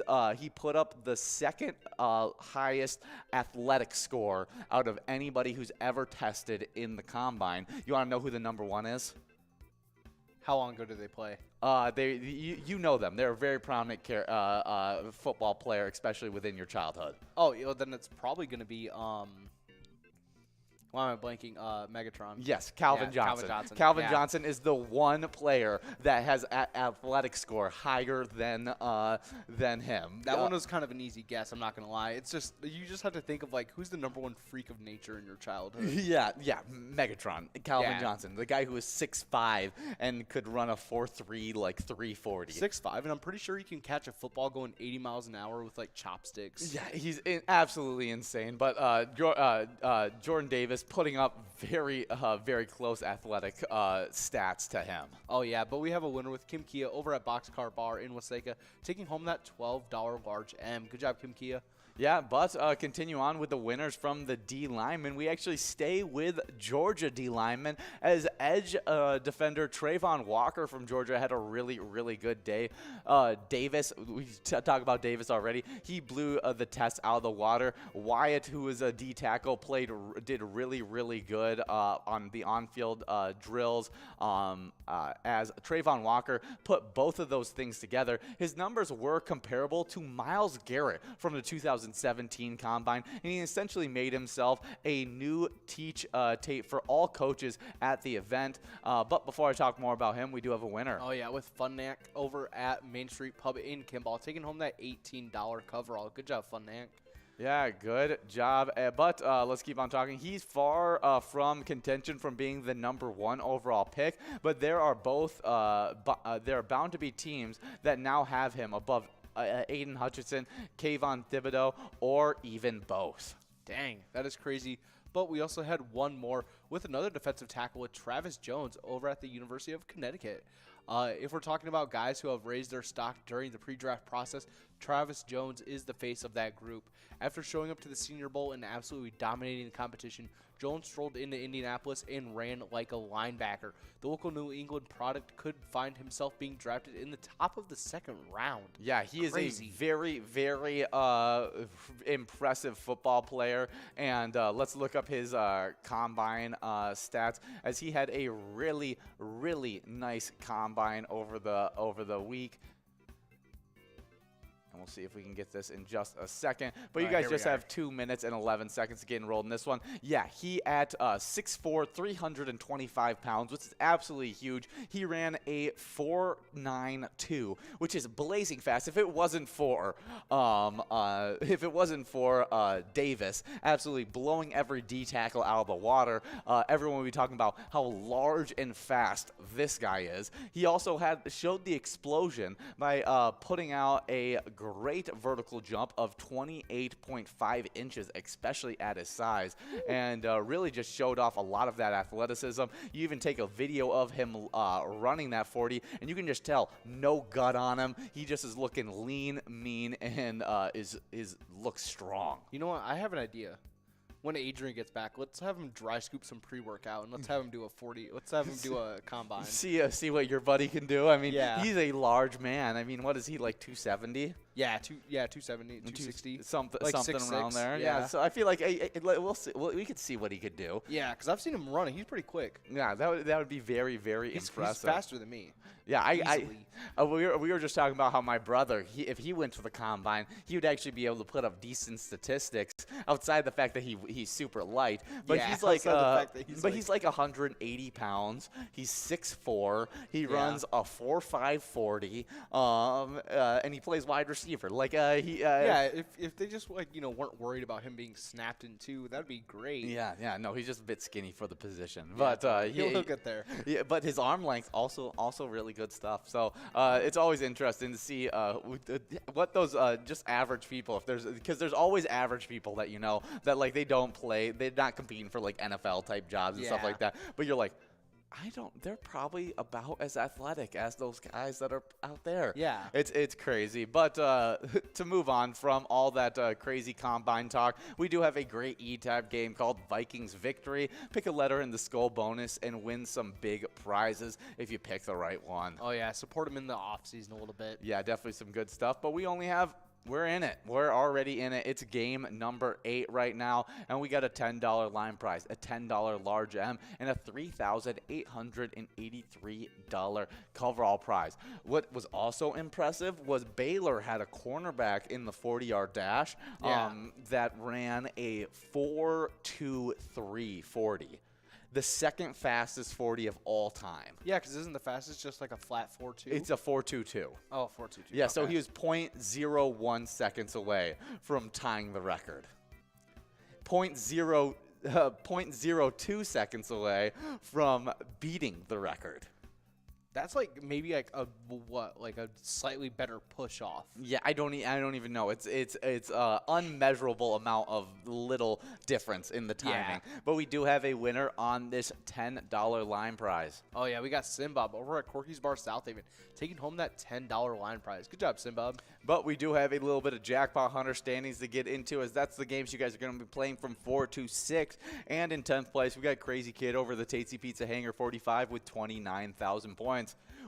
put up the second highest athletic score out of anybody who's ever tested in the Combine. You want to know who the number one is? How long ago did they play? You know them. They're a very prominent football player, especially within your childhood. Oh, then it's probably going to be why am I blanking? Megatron. Yes, Calvin Johnson. Calvin Johnson is the one player that has athletic score higher than him. That one was kind of an easy guess. I'm not gonna lie. It's just you just have to think of like who's the '1 freak of nature in your childhood. Yeah, Megatron, Calvin Johnson, the guy who was 6'5" and could run a 4.3 like 340. 6'5", and I'm pretty sure he can catch a football going 80 miles an hour with like chopsticks. Yeah, he's absolutely insane. But Jordan Davis putting up very close athletic stats to him. Oh yeah, but we have a winner with Kim Kia over at Boxcar Bar in Waseca, taking home that $12 large M. Good job, Kim Kia. Yeah, but continue on with the winners from the D linemen. We actually stay with Georgia D linemen as edge defender Trayvon Walker from Georgia had a really, really good day. Davis, we talked about Davis already. He blew the test out of the water. Wyatt, who is a D tackle, did really, really good on the on-field drills. As Trayvon Walker put both of those things together, his numbers were comparable to Myles Garrett from the 2017 Combine, and he essentially made himself a new tape for all coaches at the event. But before I talk more about him, we do have a winner. Oh yeah, with Funnack over at Main Street Pub in Kimball, taking home that $18 coverall. Good job, Funnack. Yeah, good job. But let's keep on talking. He's far from contention from being the #1 overall pick, but there are there are bound to be teams that now have him above Aiden Hutchinson, Kayvon Thibodeau, or even both. Dang, that is crazy. But we also had one more with another defensive tackle with Travis Jones over at the University of Connecticut. If we're talking about guys who have raised their stock during the pre-draft process, Travis Jones is the face of that group. After showing up to the Senior Bowl and absolutely dominating the competition, Jones strolled into Indianapolis and ran like a linebacker. The local New England product could find himself being drafted in the top of the 2nd round. Yeah, he is a very, very impressive football player. And let's look up his combine stats, as he had a really, really nice combine over the week. And we'll see if we can get this in just a second. But you guys just have 2 minutes and 11 seconds to get enrolled in this one. Yeah, he at 6'4", 325 pounds, which is absolutely huge. He ran a 4.92, which is blazing fast. If it wasn't for Davis, absolutely blowing every D tackle out of the water, everyone will be talking about how large and fast this guy is. He also showed the explosion by putting out a great vertical jump of 28.5 inches, especially at his size, and really just showed off a lot of that athleticism. You even take a video of him running that 40, and you can just tell no gut on him. He just is looking lean, mean, and looks strong. You know what? I have an idea. When Adrian gets back, let's have him dry scoop some pre-workout, and let's have him do a 40. Let's have him do a combine. See what your buddy can do. I mean, he's a large man. I mean, what is he, like 270? Yeah, 270, 260, something like around there. Yeah, so I feel like we'll see. We could see what he could do. Yeah, because I've seen him running. He's pretty quick. Yeah, that would be very, very impressive. He's faster than me. Yeah, we were just talking about how my brother, if he went to the combine, he would actually be able to put up decent statistics outside the fact that he's super light. But he's like he's like 180 pounds. He's 6'4". He runs a 4.5 40, and he plays wide receiver. Like if they just weren't worried about him being snapped in two, that'd be great. Yeah, no, he's just a bit skinny for the position, yeah, but he'll get there. Yeah, but his arm length also really good stuff. So it's always interesting to see what those just average people, because there's always average people that that like they don't play, they're not competing for like NFL type jobs and stuff like that. But you're like, they're probably about as athletic as those guys that are out there. Yeah. It's crazy. But to move on from all that crazy combine talk, we do have a great E-Type game called Vikings Victory. Pick a letter in the Skull bonus and win some big prizes if you pick the right one. Oh, yeah. Support them in the off season a little bit. Yeah, definitely some good stuff. But we only have We're in it. We're already in it. It's game number 8 right now, and we got a $10 line prize, a $10 large M, and a $3,883 coverall prize. What was also impressive was Baylor had a cornerback in the 40-yard dash that ran a 4.23 40. The second fastest 40 of all time. Yeah, because isn't the fastest just like a flat 4.2? It's a 4.22. Oh, 4.22. Yeah, so he was 0.01 seconds away from tying the record. 0.02 seconds away from beating the record. That's like maybe like a slightly better push off. Yeah, I don't even know. It's unmeasurable amount of little difference in the timing. Yeah. But we do have a winner on this $10 line prize. Oh yeah, we got Simbob over at Corky's Bar South Haven taking home that $10 line prize. Good job, Simbob. But we do have a little bit of Jackpot Hunter standings to get into, as that's the games you guys are going to be playing from 4 to 6. And in 10th place, we got Crazy Kid over the Tasty Pizza Hangar 45 with 29,000 points.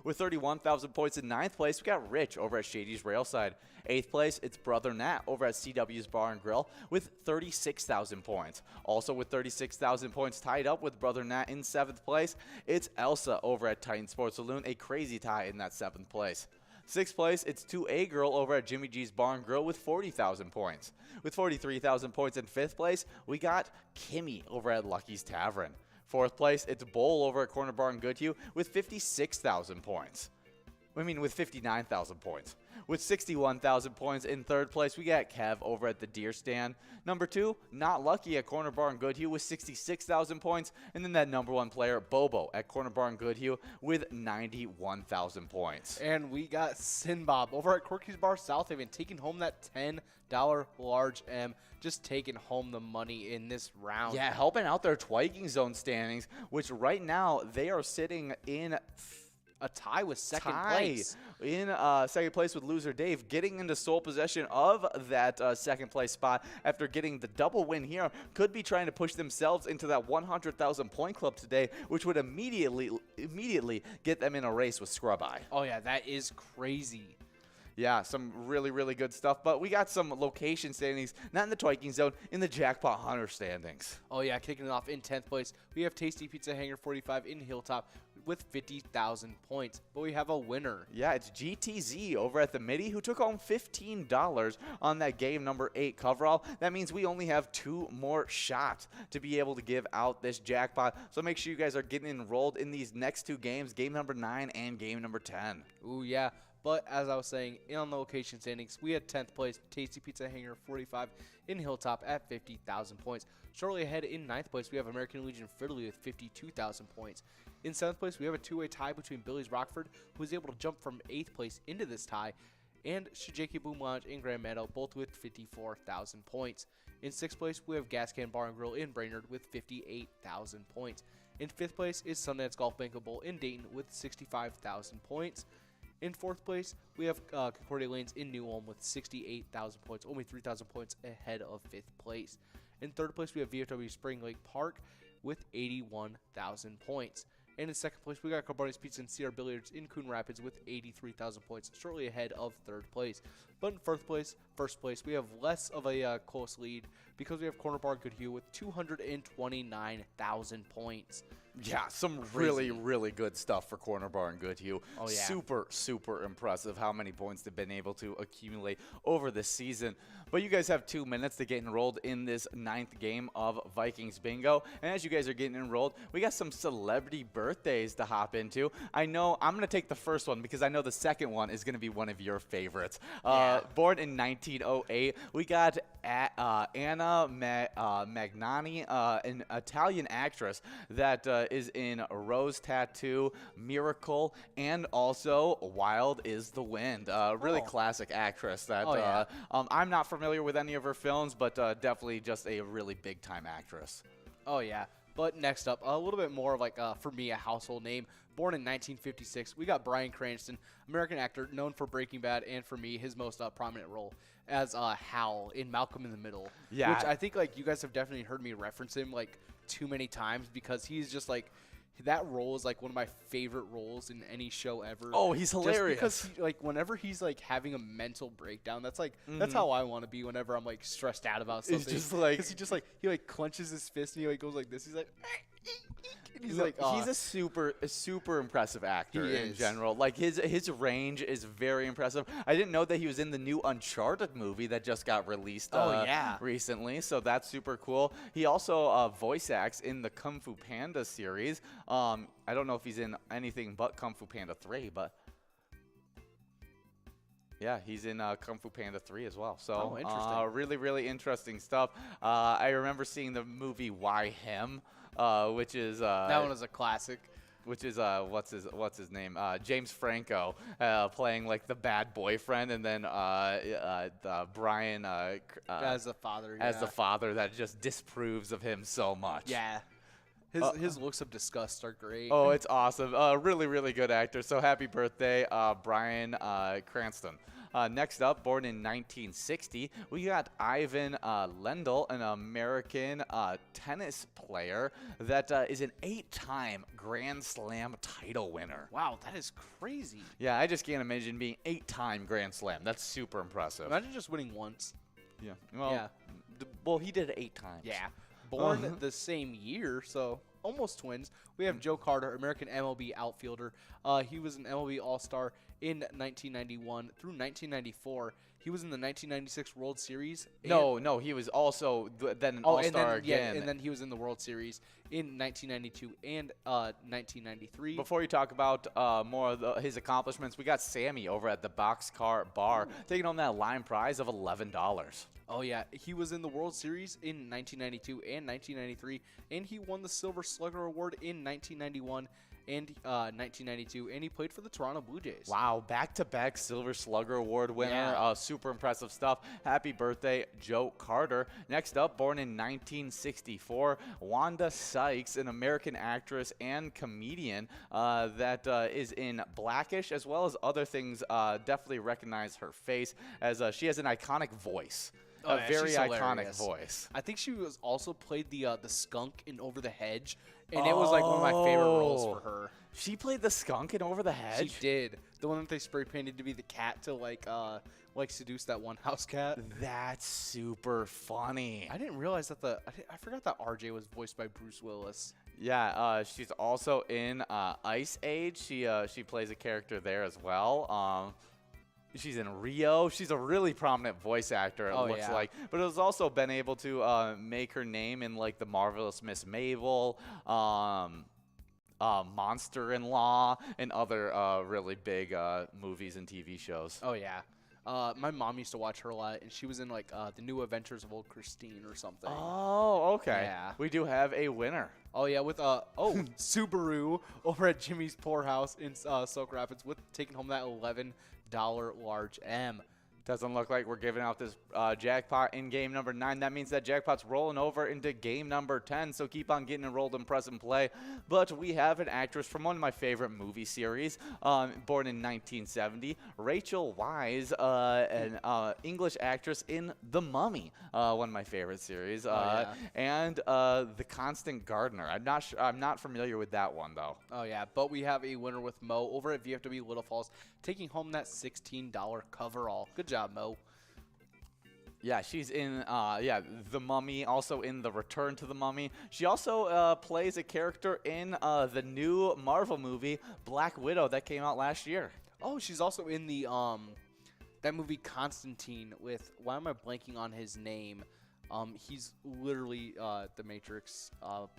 With 31,000 points in 9th place, we got Rich over at Shady's Railside. 8th place, it's Brother Nat over at CW's Bar and Grill with 36,000 points. Also with 36,000 points tied up with Brother Nat in 7th place, it's Elsa over at Titan Sports Saloon, a crazy tie in that 7th place. 6th place, it's 2A Girl over at Jimmy G's Bar and Grill with 40,000 points. With 43,000 points in 5th place, we got Kimmy over at Lucky's Tavern. 4th place, it's Bowl over at Corner Bar and Goodhue with 56,000 points. With 59,000 points. With 61,000 points in 3rd place, we got Kev over at the Deer Stand. Number 2, Not Lucky at Corner Bar and Goodhue with 66,000 points. And then that number 1 player, Bobo at Corner Bar and Goodhue with 91,000 points. And we got Sinbob over at Corky's Bar South Haven taking home that $10 large M, just taking home the money in this round. Yeah, helping out their Twiking Zone standings, which right now they are sitting in a tie with second place. In second place with loser Dave, getting into sole possession of that second place spot after getting the double win here. Could be trying to push themselves into that 100,000 point club today, which would immediately get them in a race with Scrub Eye. Oh yeah, that is crazy. Yeah, some really, really good stuff. But we got some location standings, not in the Twiking Zone, in the Jackpot Hunter standings. Oh, yeah, kicking it off in 10th place. We have Tasty Pizza Hangar 45 in Hilltop with 50,000 points. But we have a winner. Yeah, it's GTZ over at the Midi who took home $15 on that game number 8 coverall. That means we only have 2 more shots to be able to give out this jackpot. So make sure you guys are getting enrolled in these next 2 games, game number 9 and game number 10. Ooh, yeah. But as I was saying, on the location standings, we had 10th place, Tasty Pizza Hangar 45 in Hilltop at 50,000 points. Shortly ahead in 9th place, we have American Legion Fridley with 52,000 points. In 7th place, we have a 2-way tie between Billy's Rockford, who was able to jump from 8th place into this tie, and Shijeki Boom Lounge in Grand Meadow, both with 54,000 points. In 6th place, we have Gas Can Bar and Grill in Brainerd with 58,000 points. In 5th place is Sundance Golf Banquet Bowl in Dayton with 65,000 points. In 4th place, we have Concordia Lanes in New Ulm with 68,000 points, only 3,000 points ahead of 5th place. In 3rd place, we have VFW Spring Lake Park with 81,000 points. And in 2nd place, we got Carbonis Pizza and CR Billiards in Coon Rapids with 83,000 points, shortly ahead of 3rd place. But in 1st place, we have less of a close lead because we have Corner Bar Goodhue with 229,000 points. Yeah, some really, really good stuff for Corner Bar and Goodhue. Oh, yeah. Super, super impressive how many points they've been able to accumulate over the season. But you guys have 2 minutes to get enrolled in this 9th game of Vikings Bingo. And as you guys are getting enrolled, we got some celebrity birthdays to hop into. I know I'm going to take the first one because I know the second one is going to be one of your favorites. Born in 1908, we got Anna Magnani, an Italian actress that is in Rose Tattoo, Miracle, and also Wild is the Wind. Really classic actress that I'm not familiar with any of her films, but definitely just a really big-time actress. Oh, yeah. But next up, a little bit more of like, for me, a household name. Born in 1956, we got Bryan Cranston, American actor known for Breaking Bad and, for me, his most prominent role as Hal in Malcolm in the Middle. Yeah. Which I think, like, you guys have definitely heard me reference him, like, too many times because he's just, like, that role is like one of my favorite roles in any show ever. Oh, he's hilarious. Just because like whenever he's like having a mental breakdown, that's like that's how I want to be whenever I'm like stressed out about something. It's just like because he like clenches his fist and he like goes like this. He's like. And he's he's a super impressive actor He in is. general. Like his range is very impressive. I didn't know that he was in the new Uncharted movie that just got released recently, so that's super cool. He also voice acts in the Kung Fu Panda series. I don't know if he's in anything but Kung Fu Panda 3, but yeah, he's in Kung Fu Panda 3 as well. So interesting. Really, really interesting stuff. I remember seeing the movie Why Him? Which is that one is a classic. Which is what's his name? James Franco playing like the bad boyfriend, and then Brian As the father. as the father that just disapproves of him so much. Yeah. His looks of disgust are great. Oh, it's awesome. Really, really good actor. So happy birthday, Bryan Cranston. Next up, born in 1960, we got Ivan Lendl, an American tennis player that is an 8-time Grand Slam title winner. Wow, that is crazy. Yeah, I just can't imagine being 8-time Grand Slam. That's super impressive. Imagine just winning once. Yeah. Well, well, he did it 8 times. Yeah. Born the same year, so almost twins. We have Joe Carter, American MLB outfielder. He was an MLB All-Star in 1991 through 1994. He was in the 1996 World Series. No, he was also then an All-Star again. Yeah, and then he was in the World Series in 1992 and 1993. Before you talk about more of his accomplishments, we got Sammy over at the Boxcar Bar taking home that line prize of $11. Oh, yeah. He was in the World Series in 1992 and 1993, and he won the Silver Slugger Award in 1991 and 1992, and he played for the Toronto Blue Jays. Wow, back-to-back Silver Slugger Award winner. Super impressive stuff. Happy birthday, Joe Carter. Next up, born in 1964, Wanda Sykes, an American actress and comedian that is in Blackish, as well as other things. Definitely recognize her face, as she has an iconic voice. Oh, a very she's iconic hilarious. voice. I think she was also played the skunk in Over the Hedge, and it was like one of my favorite roles for her. She played the skunk in Over the Hedge? She did. The one that they spray painted to be the cat to like seduce that one house cat. That's super funny. I didn't realize that I forgot that RJ was voiced by Bruce Willis. Yeah, she's also in Ice Age. She plays a character there as well. She's in Rio. She's a really prominent voice actor, it looks like. But has also been able to make her name in like The Marvelous Miss Mabel, Monster-in-Law, and other really big movies and TV shows. Oh, yeah. My mom used to watch her a lot, and she was in like The New Adventures of Old Christine or something. Oh, okay. Yeah. We do have a winner. Oh, yeah, with Subaru over at Jimmy's Poorhouse in Soak Rapids with taking home that $11 large M. Doesn't look like we're giving out this jackpot in game number 9. That means that jackpot's rolling over into game number 10, so keep on getting enrolled in Press and Play. But we have an actress from one of my favorite movie series, born in 1970, Rachel Weisz, an English actress in The Mummy, one of my favorite series, and The Constant Gardener. I'm not familiar with that one, though. Oh, yeah, but we have a winner with Mo over at VFW Little Falls, taking home that $16 coverall. Good job, Mo. Yeah, she's in The Mummy, also in The Return to the Mummy. She also plays a character in the new Marvel movie Black Widow that came out last year. Oh, she's also in the that movie Constantine with, why am I blanking on his name? He's literally the Matrix,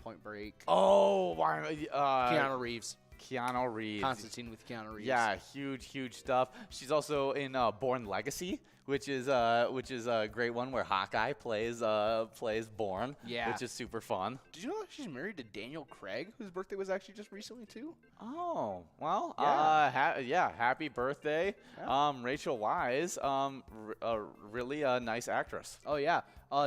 Point Break. Oh, Keanu Reeves. Keanu Reeves. Constantine with Keanu Reeves. Yeah, huge stuff. She's also in Bourne Legacy, which is a great one where Hawkeye plays Bourne, which is super fun. Did you know that she's married to Daniel Craig, whose birthday was actually just recently too? Oh, well, happy birthday, Rachel Weisz, really a nice actress. Oh yeah.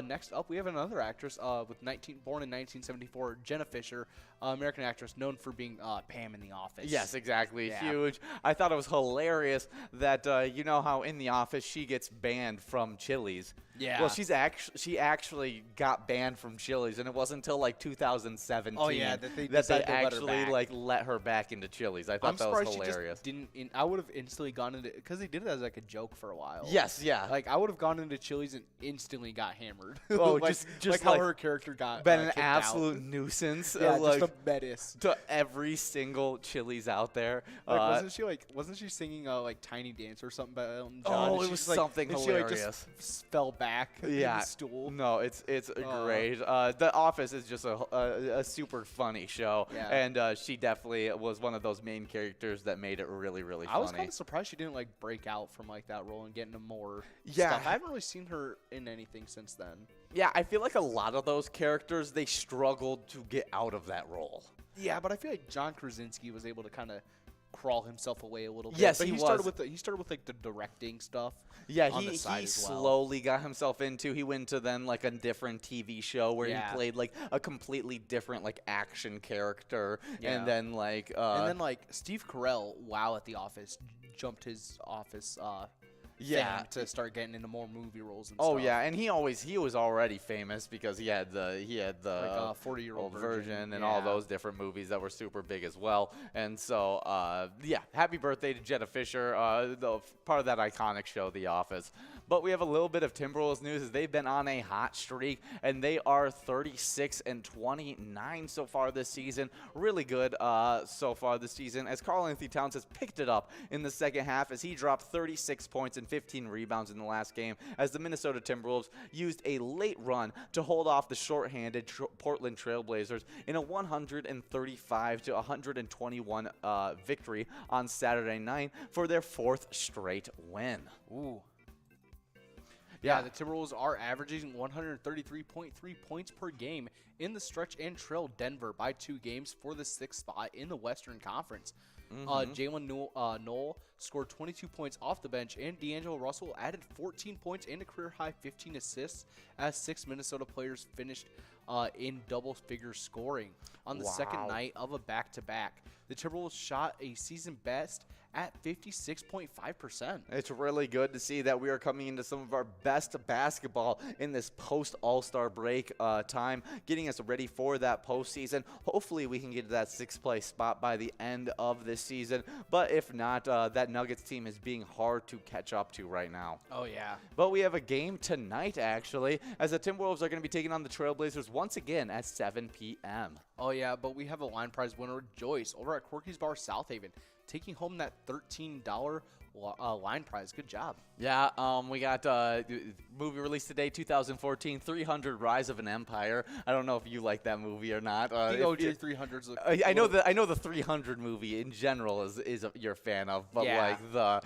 Next up, we have another actress born in 1974, Jenna Fisher, American actress known for being Pam in The Office. Yes, exactly. Yeah. Huge. I thought it was hilarious that you know how in The Office she gets gets banned from Chili's. Yeah. Well, she actually got banned from Chili's, and it wasn't until like 2017 Oh, yeah, that they that they decided to let her actually back. like let her back into Chili's. I thought I'm that was surprised hilarious. she just didn't. I would have instantly gone into because they did it as like a joke for a while. Yes, yeah. Like I would have gone into Chili's and instantly got hammered. Oh, like, just how like her character got been an kicked absolute out. nuisance. Yeah, like, just a menace. to every single Chili's out there. Like, wasn't she singing like Tiny Dance or something by Elton John? Oh, And it she was just, like, something and hilarious. She, like, just fell back in Yeah, the stool. no, it's great. The Office is just a super funny show, Yeah. and she definitely was one of those main characters that made it really, really funny. I was kind of surprised she didn't like break out from like that role and get into more Yeah. stuff. I haven't really seen her in anything since then. Yeah, I feel like a lot of those characters, they struggled to get out of that role. Yeah, but I feel like John Krasinski was able to kind of crawl himself away a little bit. Yes, but he started was. with like the directing stuff. Yeah, on he the side as well. slowly got himself into. He went to then like a different TV show where Yeah. he played like a completely different like action character, Yeah. and then like And then like Steve Carell, while at The Office, jumped his Office yeah. fame to start getting into more movie roles and Oh stuff. yeah, and he was already famous because he had the Like 40-year-old version and all those different movies that were super big as well. And so yeah, happy birthday to Jenna Fisher, the part of that iconic show, The Office. But we have a little bit of Timberwolves news as they've been on a hot streak and they are 36-29 so far this season. Really good so far this season as Karl-Anthony Towns has picked it up in the second half as he dropped 36 points and 15 rebounds in the last game as the Minnesota Timberwolves used a late run to hold off the shorthanded Portland Trailblazers in a 135-121 victory on Saturday night for their fourth straight win. Ooh. Yeah. Yeah, the Timberwolves are averaging 133.3 points per game in the stretch and trail Denver by 2 games for the 6th spot in the Western Conference. Jalen Noel scored 22 points off the bench, and D'Angelo Russell added 14 points and a career-high 15 assists as 6 Minnesota players finished in double-figure scoring on the second night of a back-to-back. The Timberwolves shot a season best at 56.5%. It's really good to see that we are coming into some of our best basketball in this post-All-Star break time, getting us ready for that postseason. Hopefully we can get to that 6th place spot by the end of this season, but if not, that Nuggets team is being hard to catch up to right now. Oh, yeah. But we have a game tonight, actually, as the Timberwolves are going to be taking on the Trailblazers once again at 7 p.m. Oh, yeah, but we have a line prize winner, Joyce, over at Corky's Bar South Haven, taking home that $13 line prize. Good job. Yeah, we got movie released today, 2014, 300 Rise of an Empire. I don't know if you like that movie or not. The OJ 300s. I know the 300 movie in general is you're a fan of, but Yeah. like the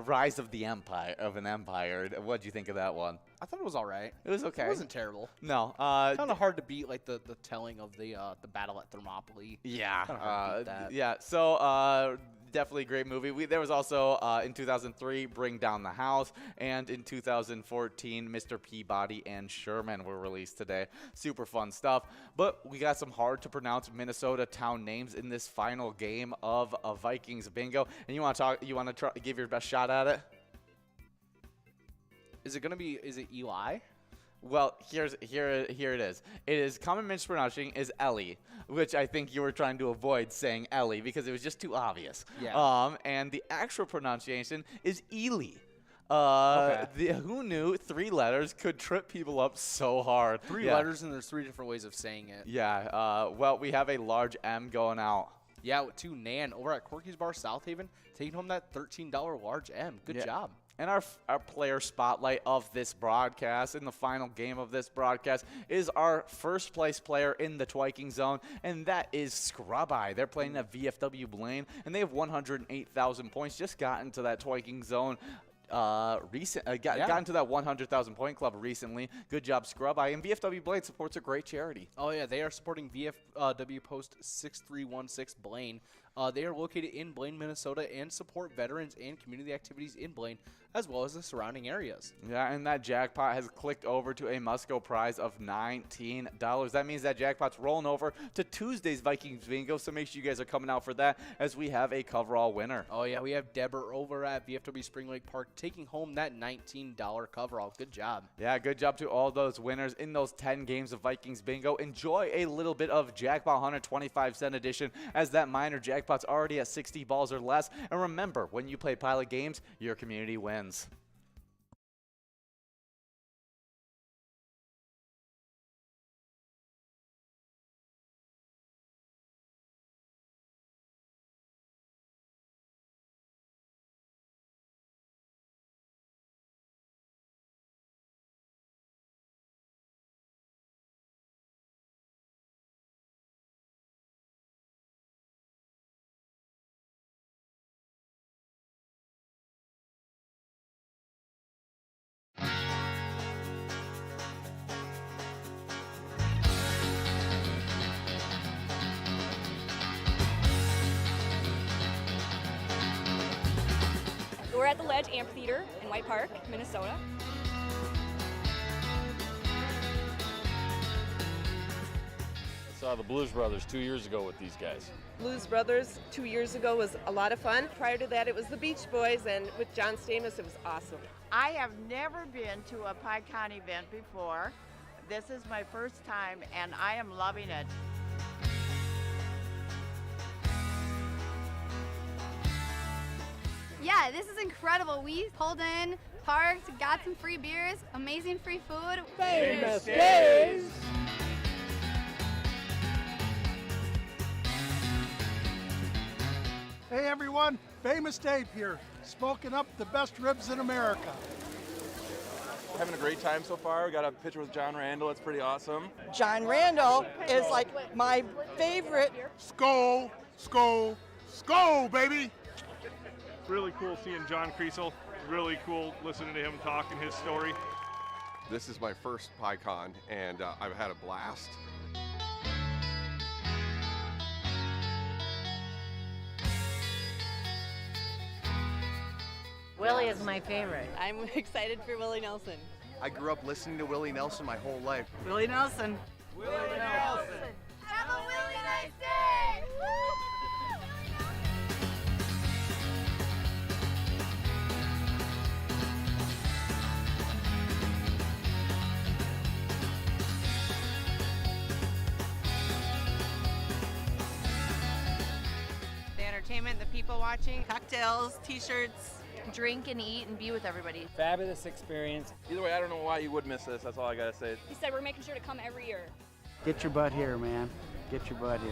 Rise of the Empire of an Empire. What'd you think of that one? I thought it was all right. It was okay. It wasn't terrible. No. Kind of hard to beat, like the telling of the battle at Thermopylae. Yeah. Kinda hard to beat that. Yeah. So definitely a great movie. There was also in 2003 Bring Down the House, and in 2014 Mr. Peabody and Sherman were released today. Super fun stuff. But we got some hard to pronounce Minnesota town names in this final game of a Vikings bingo. And you want to try give your best shot at it? Is it Eli? Well, here it is. It is common mispronouncing is Ellie, which I think you were trying to avoid saying Ellie because it was just too obvious. Yeah. And the actual pronunciation is Ely. Okay. Who knew 3 letters could trip people up so hard? 3 Yeah. letters, and there's 3 different ways of saying it. Yeah. Well, we have a large M going out. Yeah, to Nan over at Corky's Bar South Haven, taking home that $13 large M. Good Yeah. job. And our player spotlight of this broadcast, in the final game of this broadcast, is our first place player in the Twiking Zone, and that is Scrub-Eye. They're playing at VFW Blaine, and they have 108,000 points. Just got into that Twiking Zone got into that 100,000 point club recently. Good job, Scrub-Eye. And VFW Blaine supports a great charity. Oh, yeah, they are supporting VFW Post 6316 Blaine. They are located in Blaine, Minnesota, and support veterans and community activities in Blaine, as well as the surrounding areas. Yeah, and that jackpot has clicked over to a must-go prize of $19. That means that jackpot's rolling over to Tuesday's Vikings Bingo, so make sure you guys are coming out for that as we have a coverall winner. Oh yeah, we have Deborah over at VFW Spring Lake Park taking home that $19 coverall. Good job. Yeah, good job to all those winners in those 10 games of Vikings Bingo. Enjoy a little bit of Jackpot Hunter 25-cent edition as that minor jackpot's already at 60 balls or less. And remember, when you play Pilot games, your community wins. We're at the Ledge Amphitheater in White Park, Minnesota. I saw the Blues Brothers 2 years ago with these guys. Blues Brothers 2 years ago was a lot of fun. Prior to that, it was the Beach Boys, and with John Stamos, it was awesome. I have never been to a PyCon event before. This is my first time, and I am loving it. Yeah, this is incredible. We pulled in, parked, got some free beers, amazing free food. Famous days! Hey everyone, Famous Dave here, smoking up the best ribs in America. Having a great time so far. We got a picture with John Randall. It's pretty awesome. John Randall is like my favorite. Skol, skol, skol, baby! Really cool seeing John Kriesel. Really cool listening to him talking his story. This is my first PyCon, and I've had a blast. Willie is my favorite. I'm excited for Willie Nelson. I grew up listening to Willie Nelson my whole life. Willie Nelson. Willie Nelson. Have a really nice day! The entertainment, the people watching, cocktails, t-shirts. Drink and eat and be with everybody. Fabulous experience. Either way, I don't know why you would miss this. That's all I gotta say. He said we're making sure to come every year. Get your butt here, man. Get your butt here.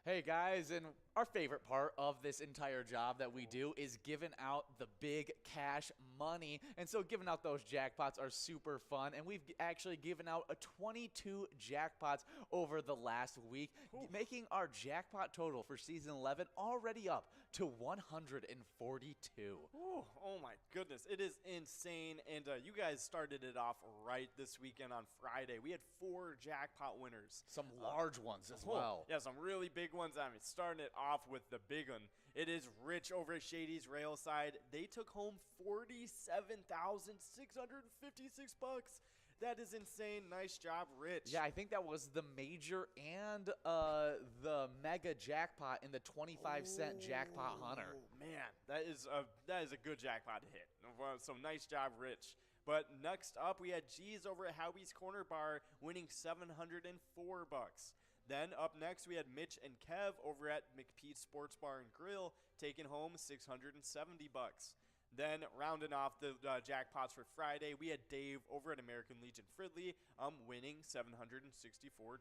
Hey guys, and our favorite part of this entire job that we do is giving out the big cash money. And so giving out those jackpots are super fun, and we've actually given out 22 jackpots over the last week, making our jackpot total for season 11 already up to 142. Ooh, oh my goodness, it is insane, and you guys started it off right this weekend on Friday. We had 4 jackpot winners. Some large ones as well. Yeah, some really big ones. I mean, starting it off with the big one. It is Rich over at Shady's Railside. They took home $47,656. That is insane. Nice job, Rich. Yeah, I think that was the major and the mega jackpot in the 25-cent jackpot hunter. Oh man, that is a good jackpot to hit. So nice job, Rich. But next up, we had G's over at Howie's Corner Bar winning $704. Then up next, we had Mitch and Kev over at McPete's Sports Bar and Grill taking home $670. Then rounding off the jackpots for Friday, we had Dave over at American Legion Fridley winning $764.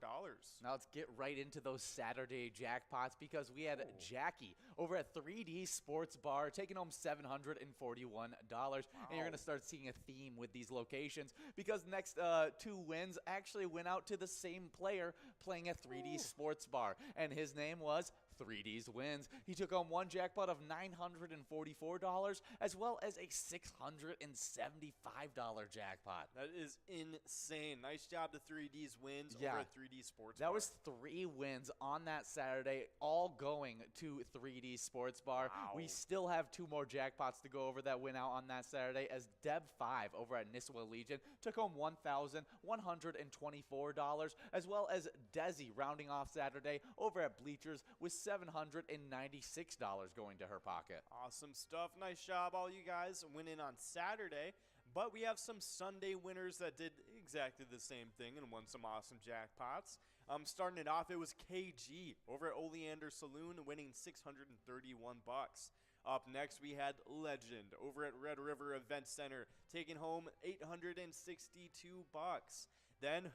Now let's get right into those Saturday jackpots because we had Jackie over at 3D Sports Bar taking home $741. Wow. And you're going to start seeing a theme with these locations because the next 2 wins actually went out to the same player playing at 3D Sports Bar, and his name was 3D's Wins. He took home one jackpot of $944 as well as a $675 jackpot. That is insane. Nice job to 3D's Wins over at 3D Sports Bar. That was 3 wins on that Saturday, all going to 3D Sports Bar. Wow. We still have 2 more jackpots to go over that went out on that Saturday as Deb5 over at Nisswa Legion took home $1,124 as well as Desi rounding off Saturday over at Bleachers with $796 going to her pocket. Awesome stuff. Nice job, all you guys winning on Saturday. But we have some Sunday winners that did exactly the same thing and won some awesome jackpots. Starting it off, it was KG over at Oleander Saloon winning $631. Up next, we had Legend over at Red River Event Center taking home $862. Then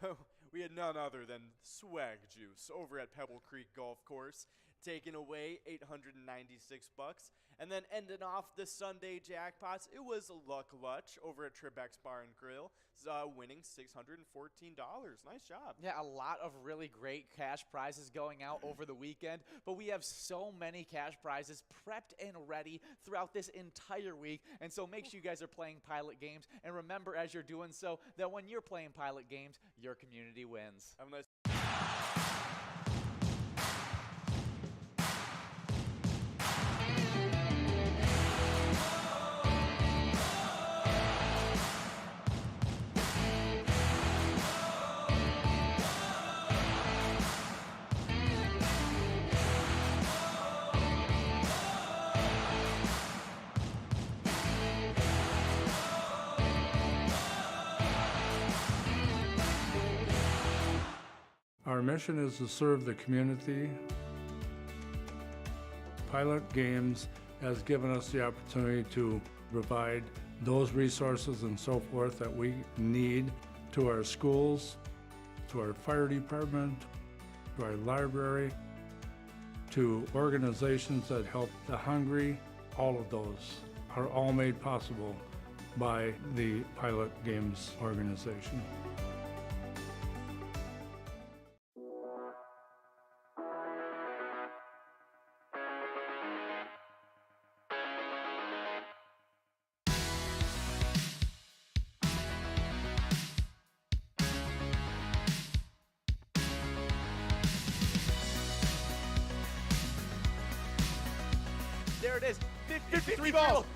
we had none other than Swag Juice over at Pebble Creek Golf Course taking away $896. And then ending off the Sunday jackpots, it was Luck Lutch over at Trebek's Bar and Grill, winning $614. Nice job. Yeah, a lot of really great cash prizes going out over the weekend, but we have so many cash prizes prepped and ready throughout this entire week. And so make sure you guys are playing Pilot games, and remember as you're doing so that when you're playing Pilot games, your community wins. Have a nice Our mission is to serve the community. Pilot Games has given us the opportunity to provide those resources and so forth that we need to our schools, to our fire department, to our library, to organizations that help the hungry. All of those are all made possible by the Pilot Games organization. There it is, 53 balls. balls.